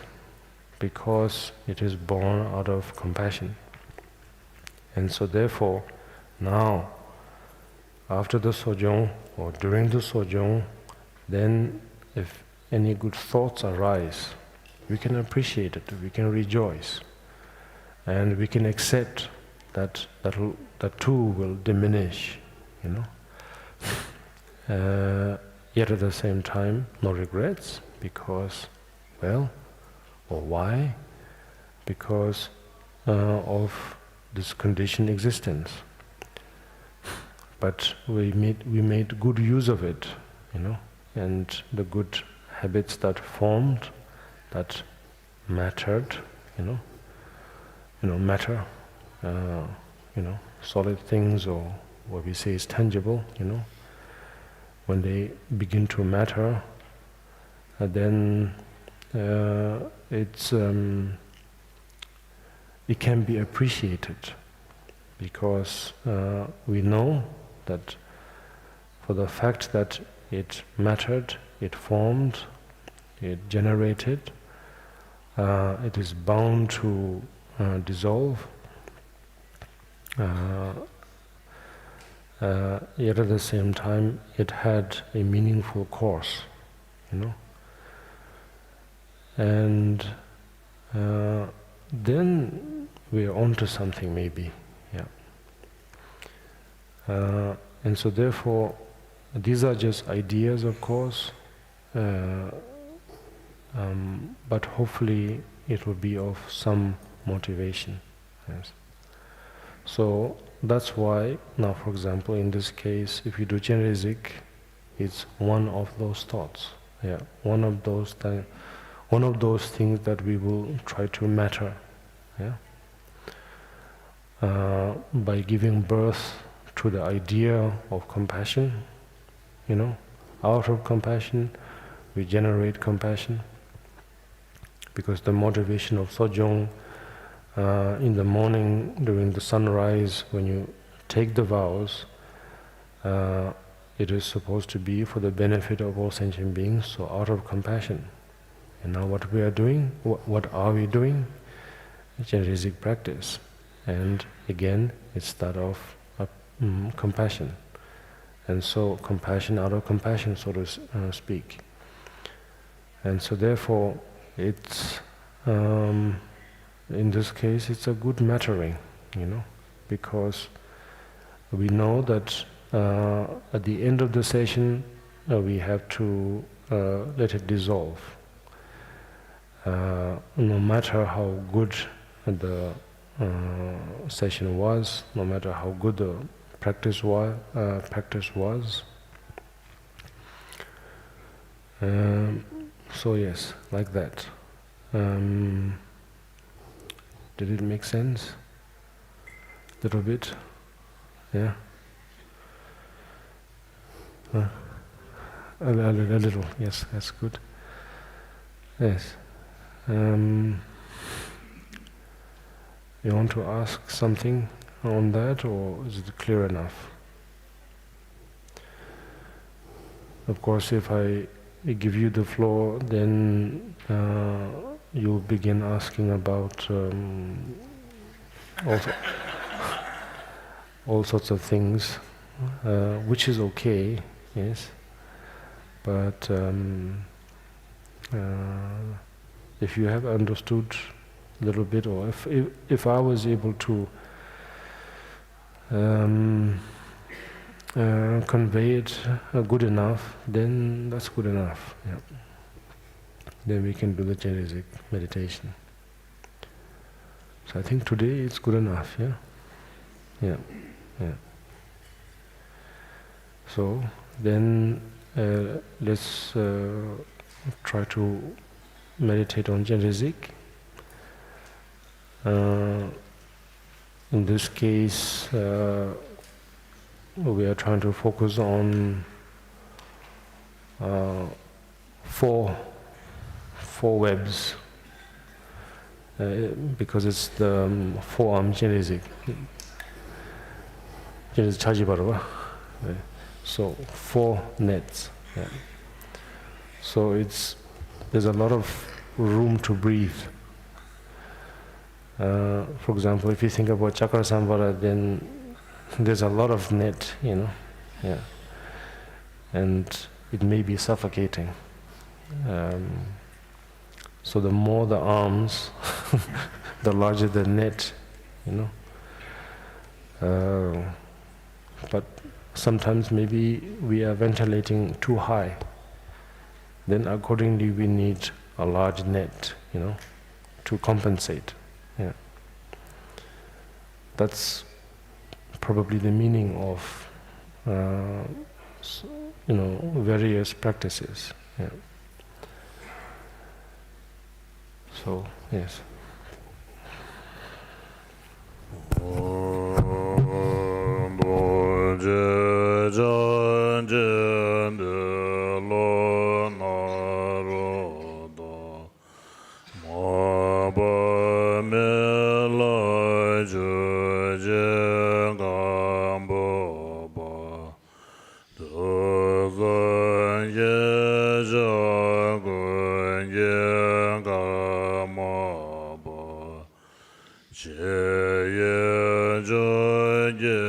because it is born out of compassion. And so therefore, now, after the Sojong, or during the Sojong, then if any good thoughts arise, we can appreciate it, we can rejoice, and we can accept that too will diminish, Yet at the same time, no regrets, because, well, or why? Because of this conditioned existence. But we made good use of it, and the good habits that formed, that mattered, matter, solid things, or what we say is tangible, when they begin to matter, then it can be appreciated, because we know that for the fact that it mattered, it formed, it generated, it is bound to dissolve. Yet at the same time, it had a meaningful course, and then we are onto something, maybe, and so therefore, these are just ideas, of course, but hopefully it will be of some motivation. Yes. So that's why now, for example, in this case, if you do Chenresig, it's one of those thoughts. One of those things that we will try to matter. By giving birth to the idea of compassion, out of compassion we generate compassion, because the motivation of Sojong in the morning during the sunrise, when you take the vows, it is supposed to be for the benefit of all sentient beings, so out of compassion. And now what we are doing, what are we doing? Chenresig practice. And again, it's that of compassion. And so compassion out of compassion, so to speak. And so therefore, it's in this case, it's a good mattering, because we know that at the end of the session, we have to let it dissolve. No matter how good the session was, no matter how good the practice was. So yes, like that. Did it make sense? Little bit? Yeah? A little, yes, that's good. Yes. You want to ask something on that, or is it clear enough? Of course, if I give you the floor, then you'll begin asking about all sorts of things, which is okay, yes. But if you have understood a little bit, or if I was able to convey it good enough, then that's good enough. Yeah. Then we can do the Chenresig meditation. So I think today it's good enough. Yeah. So then let's try to meditate on Chenresig. In this case, we are trying to focus on four webs, because it's the forearm Chenresig. So 4 nets. Yeah. So there's a lot of room to breathe. For example, if you think about chakra samvara, then there's a lot of net, yeah, and it may be suffocating. So the more the arms, the larger the net, But sometimes maybe we are ventilating too high. Then accordingly we need a large net, to compensate. Yeah. That's probably the meaning of various practices. Yeah. So yes. Om gunye karmapa Thaye Dorje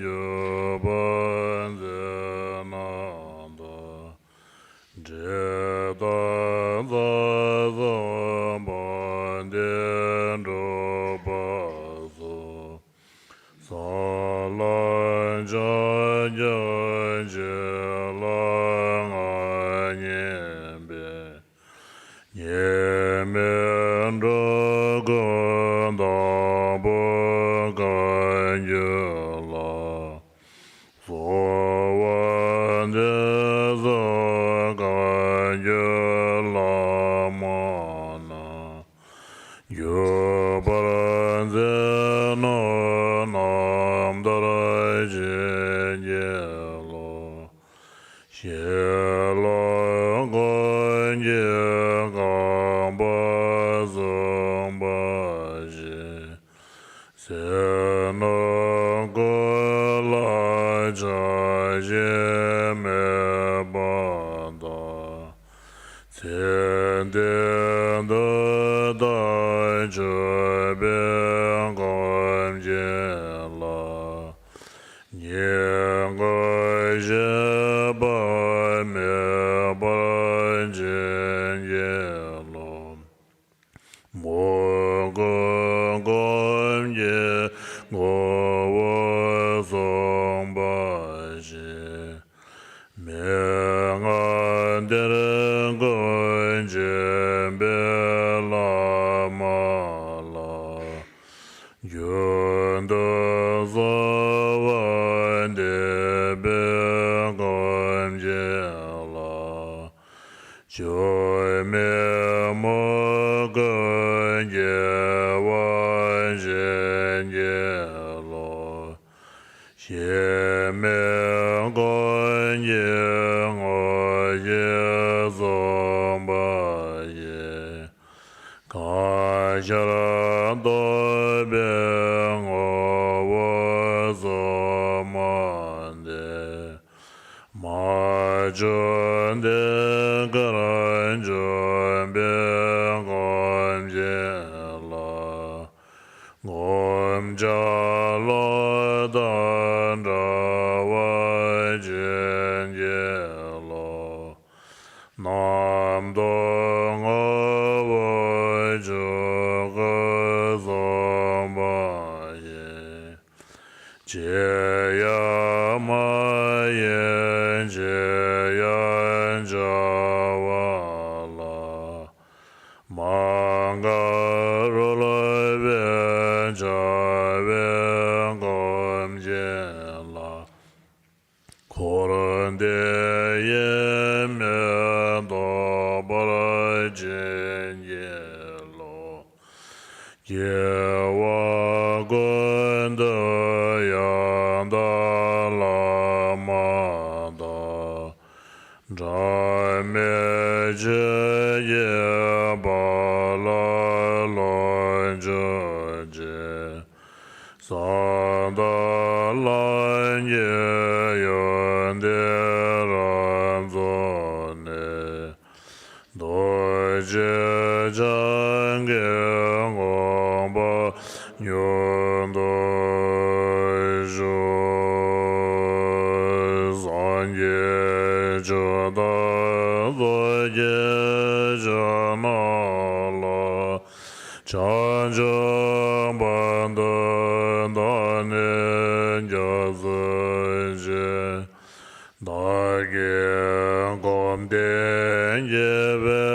yubanze nanda Jeda zaza bandin robazo Salan jajan jelang anyembe Yemen rogan dabogan yela Sowan jezagan yela mana Yobaran zeno nam darajen yelo Shelo gonye gamba zombaje Seno gola jaje me banda Tenden de dai jeben gom jela Nyengai jeba me ban jen yelo Mogon gom ye gowa zombaje Mengan deren gonjen bela mala Yunda zawan de ben jela Joy me mogan ye wan jen yelo Sheme gonye ngoye zombaye Kajara dobe ngowa zomande Majonde garanjon ben jela Gom jalo dan rawajen yelo Nam dong awajoga zombaye Jeyamayen jeyan jawala Mangarolay ben javen gom jela Korande yeme dobara jen yelo Yewa gonda yanda lamada Jame jeye bala lonjoje Sandalan ye yonde ranzone Doje jange ngomba nyondo jo zanye joda doje janala chanjang bandan danen yazıcı Dage gomden yebe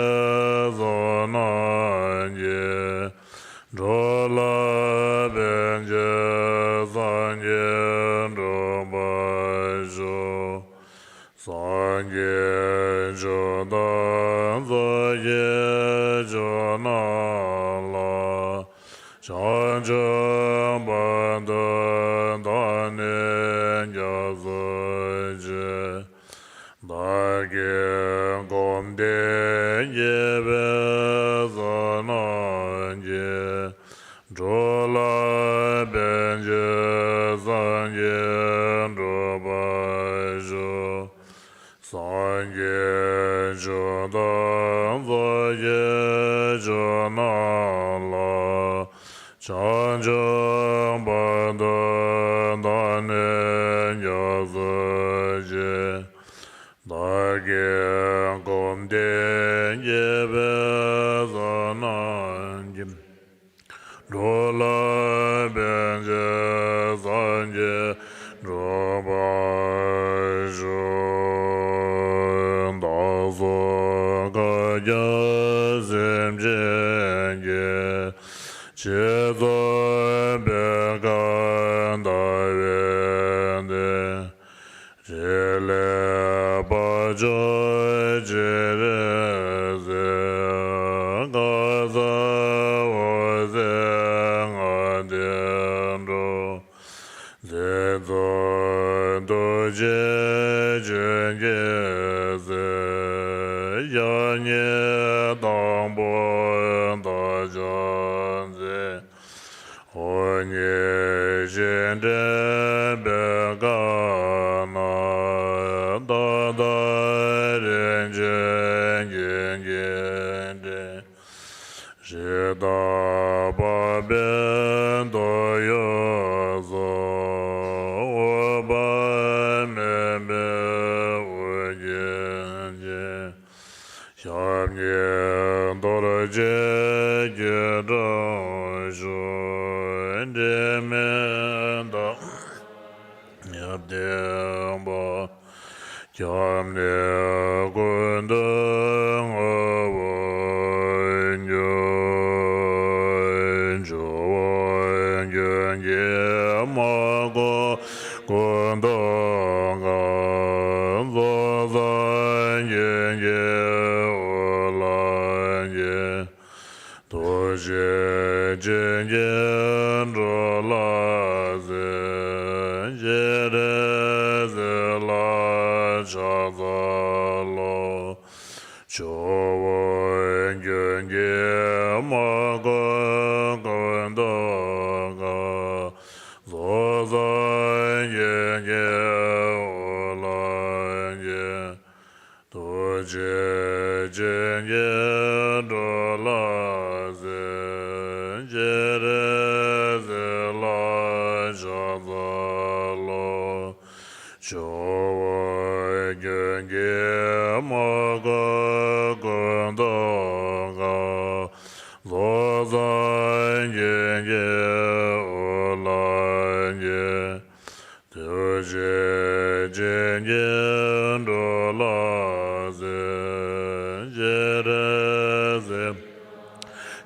zonanye Rola bence zanye robajo Sanye jodan zaye jonala Chanjang bandan danen yazıcı Dage gomden yebe zonanye Rola bence zanye robajo Sanye 주당 자예 전하라 chanting 나는 여서제 나게 공대 예배선한 김 로라 변제 산제 로바조 다소가 야sem제게 제도 베간다웬데 젤레바조 제레세 가자오생아덴로 제도 도제제게세 야nye 당본다전세 오nye 젠데베가나 다다렌젠겐겐데 제다바벤도요소 오바메메 오겐제 샤미엔 도르제 게라조 엔데멘다 яб데바 캬메 군등 어원요 조원경게 마고 군등가 조선경게 올라게 도제jengen롤라세 제레zel라 자살로 조원경게 마건건다가 조선경게 올라게 도제jengen롤라세 제레zel라 자살로 조원경게 마건건다가 조선경게 올라게 도제jengen롤라세 제레세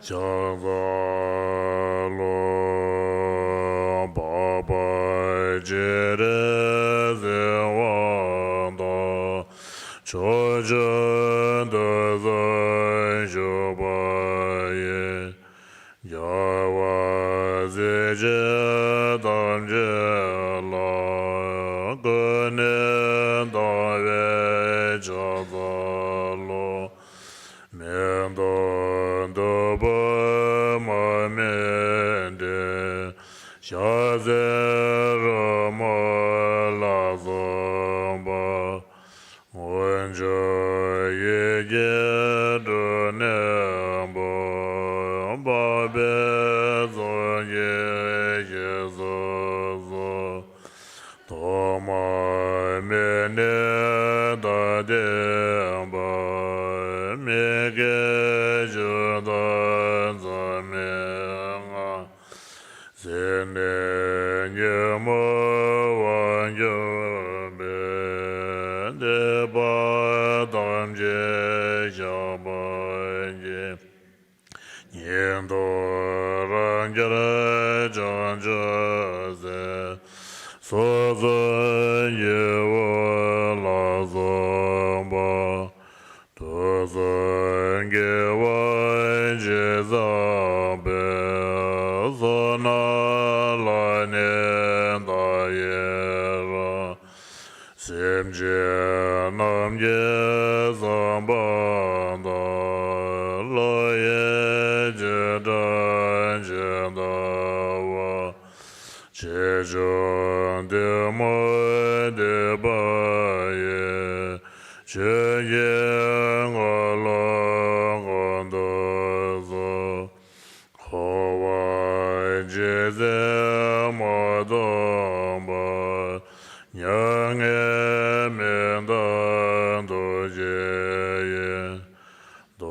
자살로 바바 제레세 왕다 조전도선 조바예 야와제제 담제라 그네다웨 자살로 멘돈도바마멘데 샤제라마라솜바 원조예게도네바 바베존예예소소 도마메네다데바 메게주단자메가 세네녀모완조베 데바담제샤바제 년도란자라전저세 소선예월라솜바 도선계완제자베 소나라넨다예라 셈제남예samban다 로예제단제다와 제존데모데바예 제예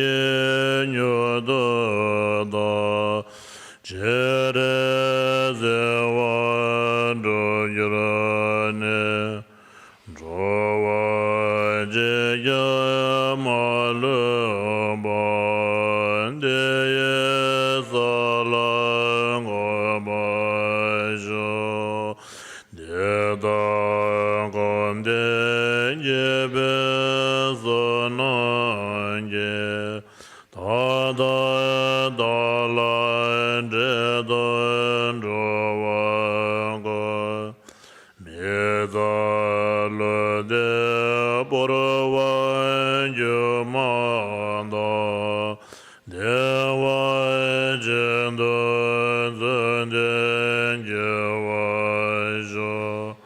ye nyo do da Chenresig wa do yurane Drowa je ya ma le ba de ye sa la ngo ba jo de da gom de ye be so na ye da da la de da do wa go me da le de por wa yo ma da de wa je do zhen de ye wa jo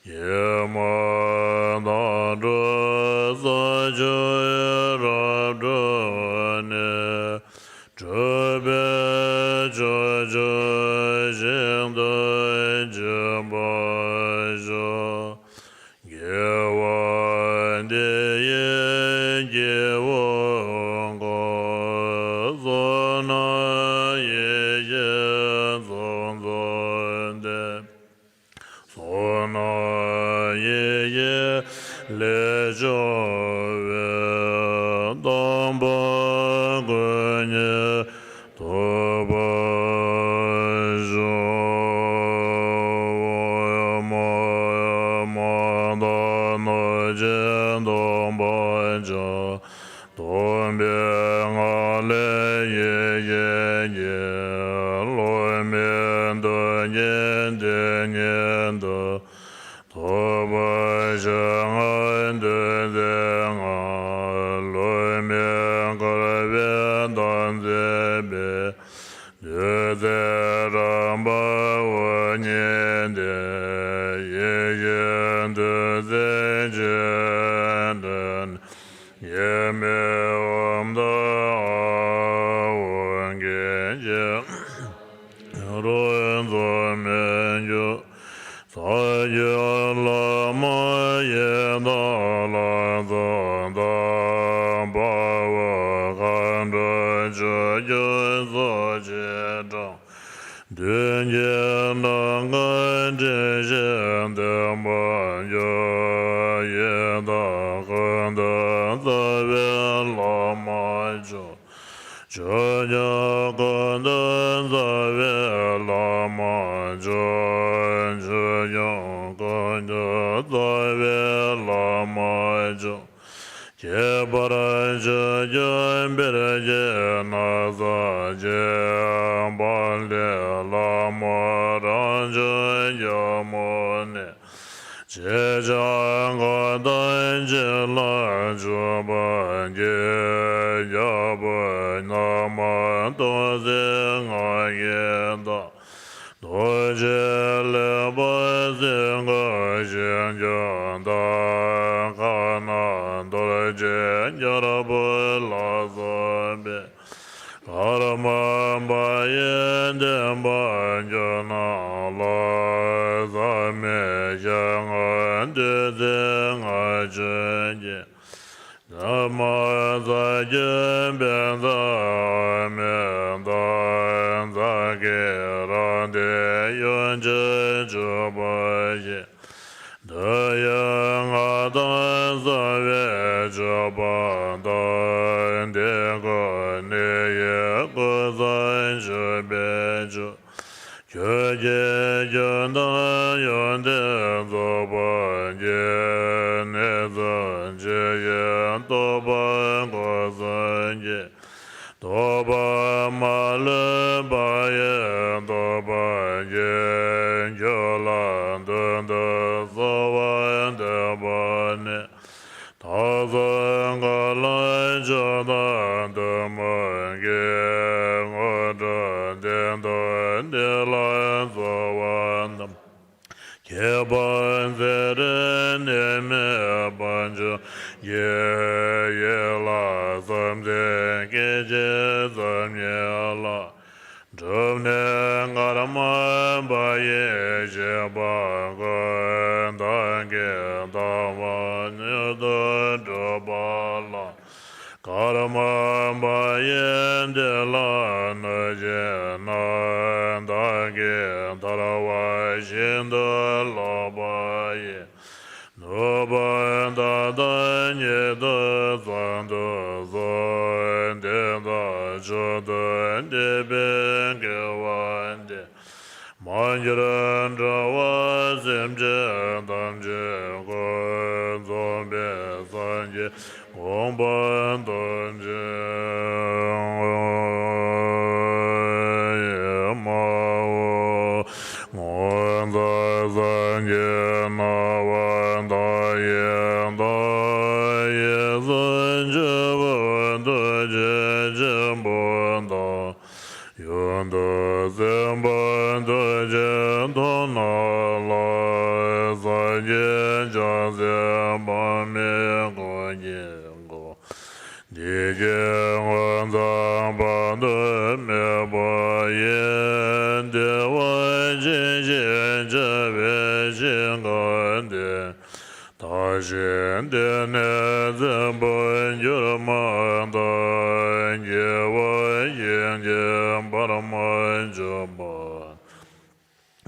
ye ma da do sa jo ra do ne zhe be zhe zhe zhen de zhe ba zhe ye wan de ye ye wang ge zo na ye ye zong zong de so na ye ye le zhe we dong ba ge ne to ba zhe ma da na zhen dong ba zhe dong bian a le ye lo mian de nian de nian de to ba zhen an de zhen a lo mian ge bian dan ze be de ze ran ba wo nian de ye de ze zhen den ye me om da wen ge je ro en zo men yo sa ye la ma ye da la za da ba wa gan de je ye zo je zhang dun ye na gan zhen zhen de ma yo ye da gan de za ve la ma zhe zhe ya gan de za ve la ma zhe zhe ya gan de za ve la ma zhe ye bara je ye bere je na za je ba le la ma ran je ya mo ne je ja ga dan je la ju ba ge ya ba na ma do ze nga ye da do je le ba ze nga je ja da ka na do je ya ra ba la za be Karmapa Thaye Dorje la za me yang de de a je Nama za je ben za me da za ge ran de yun je ju ba ye de yang a da za ve ju ba da de go ne ye go za je be ju que ye yun da yun de zo ba ye ne za je ye to ba go za ye to ba ma le ba ye to ba ye yo la de de zo wa de ba ne ta za ga la ja da de ma ge ngo da de de la zo wa de ye ban ze re ne me ban ju ye la zam de ge je zam ye la zhom ne ga ra ma ba ye je ba ga da ge da ma ne da zhe ba la Karmapa Thaye Dorje Dage Tarawa Shinda Labaye Noba da da nye da zan da zan de da jo da de ben ge wan de manjaran ra wa zem je dam je go zon be san je gong ban dan je ma wo ngon da zan je na wan da ye zan je wan da je je bon da yun da zan ban da je don na la zan je ja zan ban me go je go di je wan zan ban da me ba yen de wan je je be jin gan de ta jin de ne zan ban ju ma da ye wan yin je ba ra ma ju ba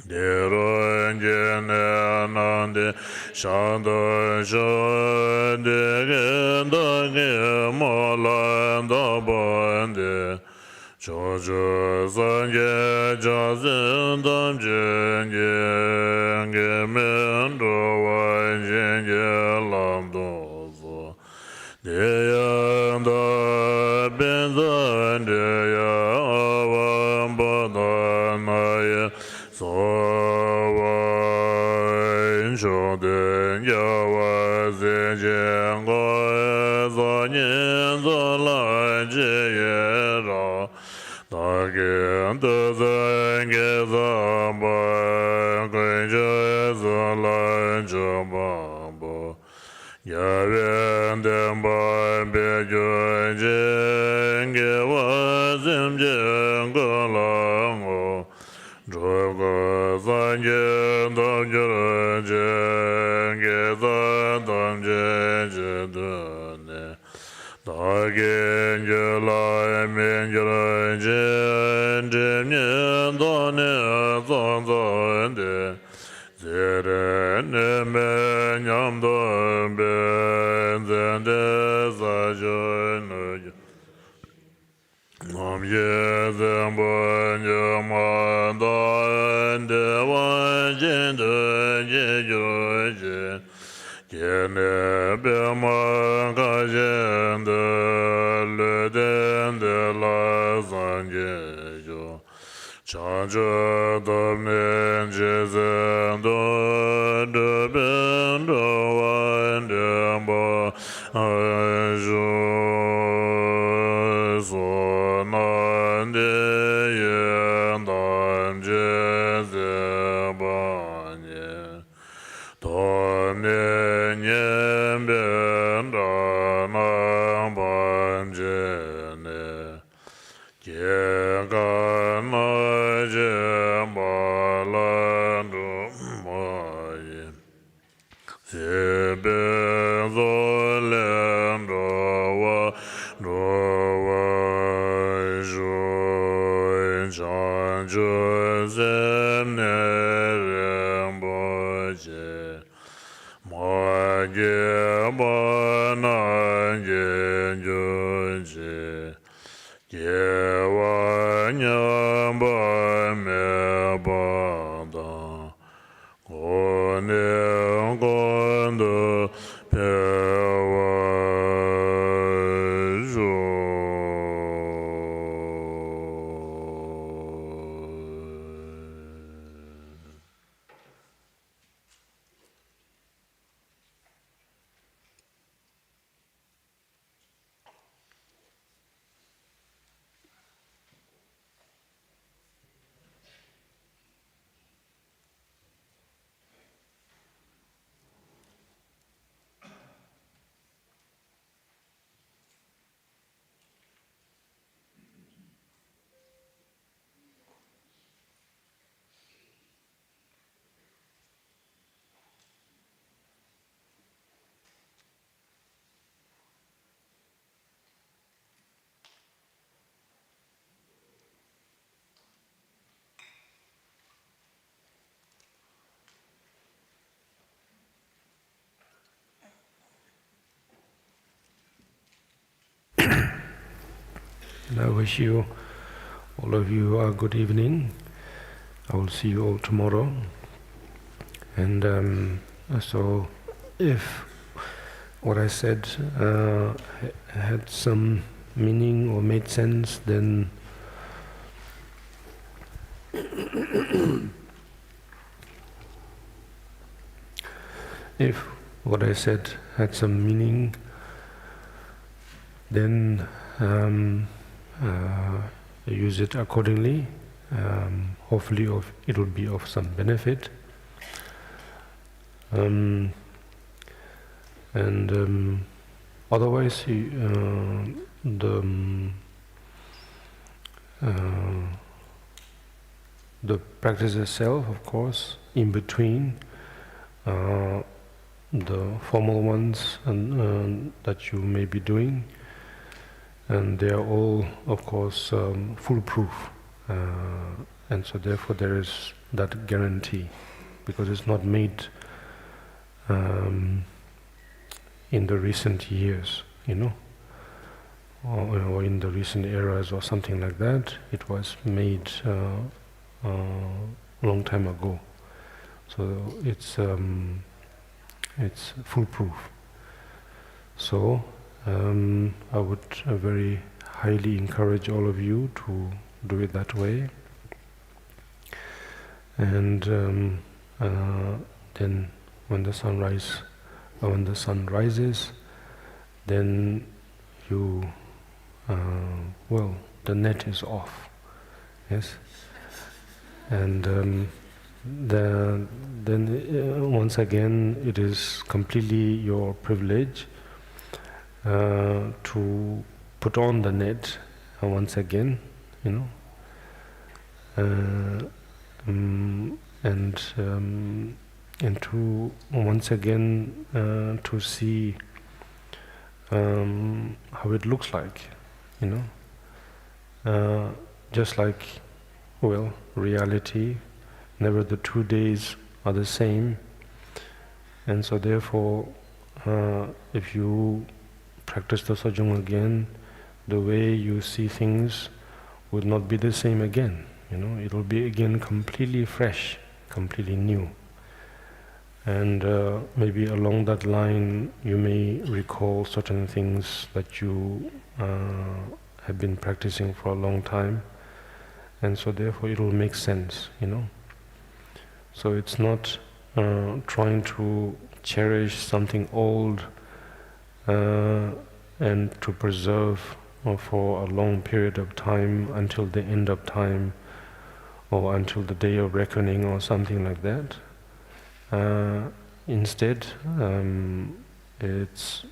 de ron je ne nan de shan da shan de ge da ge ma lan da ban de cho ju san ge ja zin dam jin ge ge men do wan jin ge lam do zo de yang da ben zan de ya wan ba da na ye so wan sho de ya wa zin jin go za nian za lan ji ye ra da ge de zan ge za ba gui je za lan zhe ba bo ya yuan den ban be jun jin ge wa zim jin ge lang o zhe ge zan jin dam jin jin ge zan dam jin jin de ne da gen je la men je jin jin nian da ne zan zan de zere ne men yam da ben zan de za jun ne nam ye zan ban je ma da de wan jin de je ju jin ne be ma ga jin de le den de la zan je jo chan je da men je zan do de ben do wan de ba ju so nan de yen dan je ze ba ne to ne nyen ben da na ban je ne je ga na je ba la do ma ye se be zo len do wa ju chan ju zem ne ren bo je ma ge ba na ge ju je ye wa nyam ba me ba da go ne go de pe wa ju And I wish you, all of you, a good evening. I will see you all tomorrow. And so, if what I said had some meaning or made sense, then if what I said had some meaning, then use it accordingly. Hopefully it will be of some benefit. Otherwise, the practice itself, of course, in between the formal ones that you may be doing, and they are all, of course, foolproof, and so therefore there is that guarantee, because it's not made in the recent years, or in the recent eras or something like that. It was made a long time ago, so it's foolproof. So I would very highly encourage all of you to do it that way, and then when the sun rises, then you the net is off, yes, and then once again it is completely your privilege to put on the net once again, and to once again to see how it looks like, just like, reality, never the 2 days are the same, and so therefore if you practice the Sojong again, the way you see things would not be the same again, it will be again completely fresh, completely new. And maybe along that line you may recall certain things that you have been practicing for a long time, and so therefore it will make sense, So it's not trying to cherish something old and to preserve for a long period of time until the end of time or until the day of reckoning or something like that. Instead, it's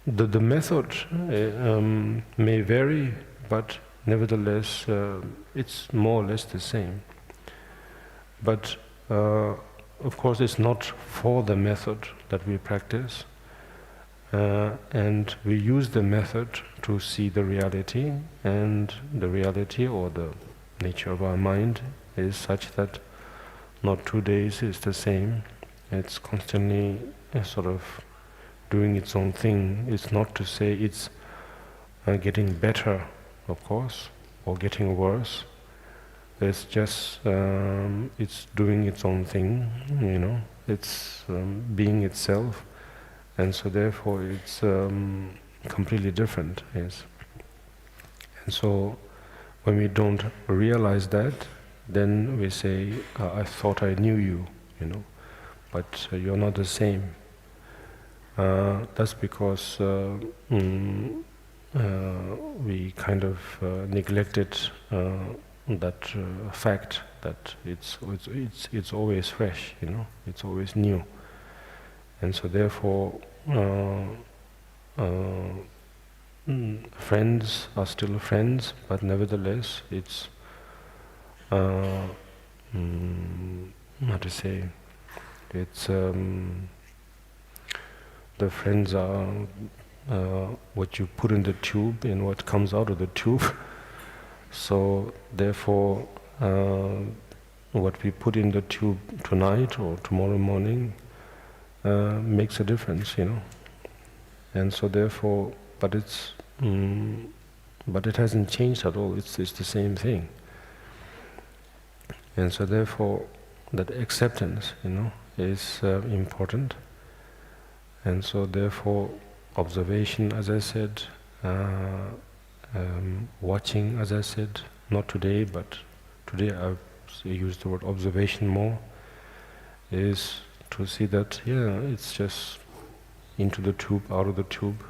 the method may vary, but nevertheless it's more or less the same. But of course it's not for the method that we practice, and we use the method to see the reality, and the reality or the nature of our mind is such that not 2 days is the same. It's constantly sort of doing its own thing. It's not to say it's getting better, of course, or getting worse. It's just it's doing its own thing, It's being itself, and so therefore it's completely different. Yes. And so when we don't realize that, then we say, I thought I knew you, but you're not the same. That's because we kind of neglected that fact that it's always fresh, it's always new, and so therefore friends are still friends, but nevertheless it's how to say, it's the friends are what you put in the tube and what comes out of the tube. So therefore what we put in the tube tonight or tomorrow morning makes a difference, And so therefore, but it hasn't changed at all, it's the same thing. And so therefore, that acceptance, is important. And so therefore, observation, as I said, watching, as I said, not today, but today I've used the word observation more, is to see that, it's just into the tube, out of the tube,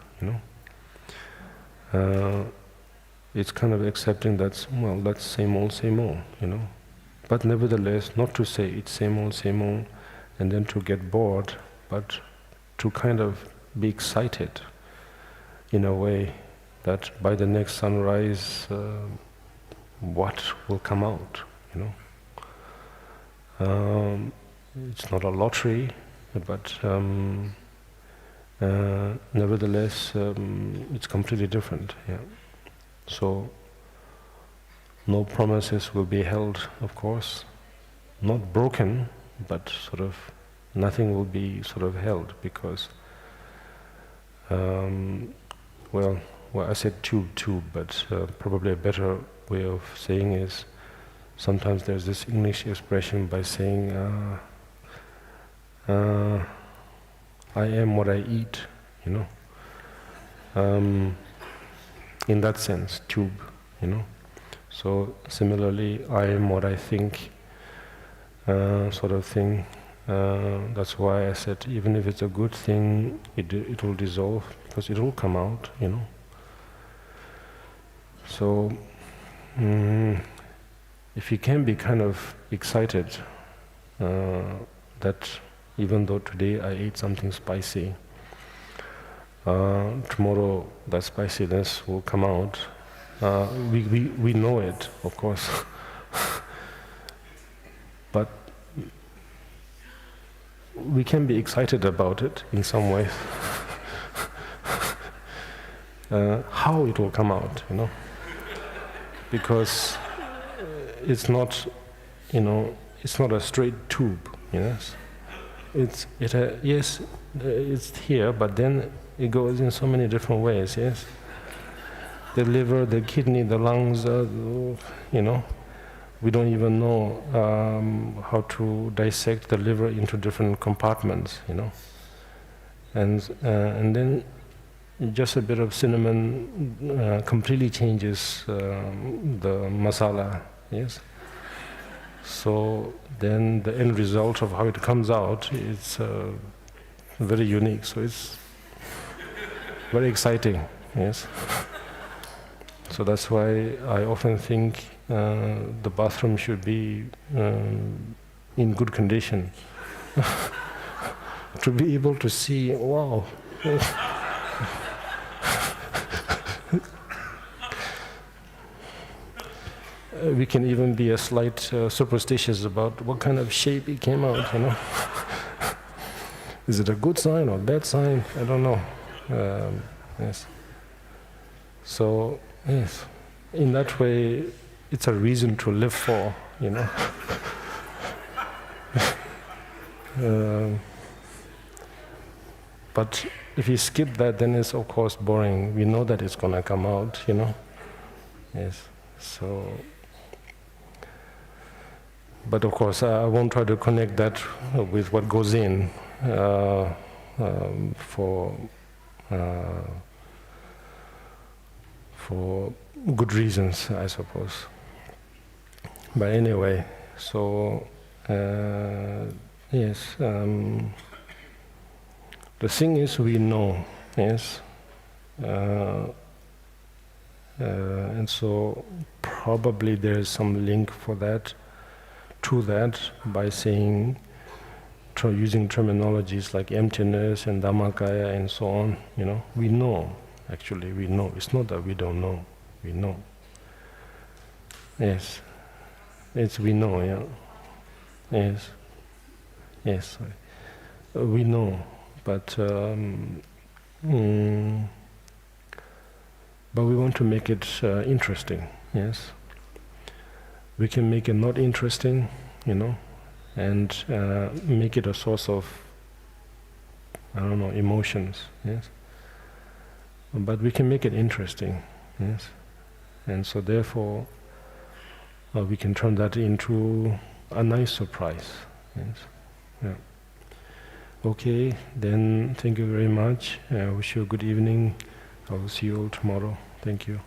It's kind of accepting that's same old, But nevertheless, not to say it's same old, and then to get bored, but to kind of be excited in a way that by the next sunrise, what will come out, It's not a lottery, but nevertheless, it's completely different. So, no promises will be held, of course, not broken, but sort of nothing will be sort of held because, I said tube, but probably a better way of saying is, sometimes there's this English expression by saying, I am what I eat, in that sense, tube, So similarly, I am what I think, sort of thing. That's why I said, even if it's a good thing, it will dissolve, because it will come out, So, if you can be kind of excited that even though today I ate something spicy, tomorrow that spiciness will come out. We know it, of course, but we can be excited about it in some way. How it will come out, because it's not, it's not a straight tube, yes. Yes, it's here, but then it goes in so many different ways, yes. The liver, the kidney, the lungs, we don't even know how to dissect the liver into different compartments, and then just a bit of cinnamon completely changes the masala, yes. So then the end result of how it comes out is very unique. So it's very exciting, yes. So that's why I often think the bathroom should be in good condition to be able to see, wow. We can even be a slight superstitious about what kind of shape it came out, Is it a good sign or bad sign? I don't know. Yes. So, yes, in that way, it's a reason to live for, But if you skip that, then it's of course boring. We know that it's gonna come out, Yes. So. But of course, I won't try to connect that with what goes in for good reasons, I suppose. But anyway, so yes, the thing is, we know, yes, and so probably there is some link for that. To that, by saying, using terminologies like emptiness and Dhammakaya and so on, we know, actually we know. It's not that we don't know, we know. Yes, we know, Yes, sorry. We know, but we want to make it interesting, yes. We can make it not interesting, and make it a source of, emotions, yes. but we can make it interesting, yes. And so therefore, we can turn that into a nice surprise, yes. Yeah. Okay, then thank you very much. I wish you a good evening. I will see you all tomorrow. Thank you.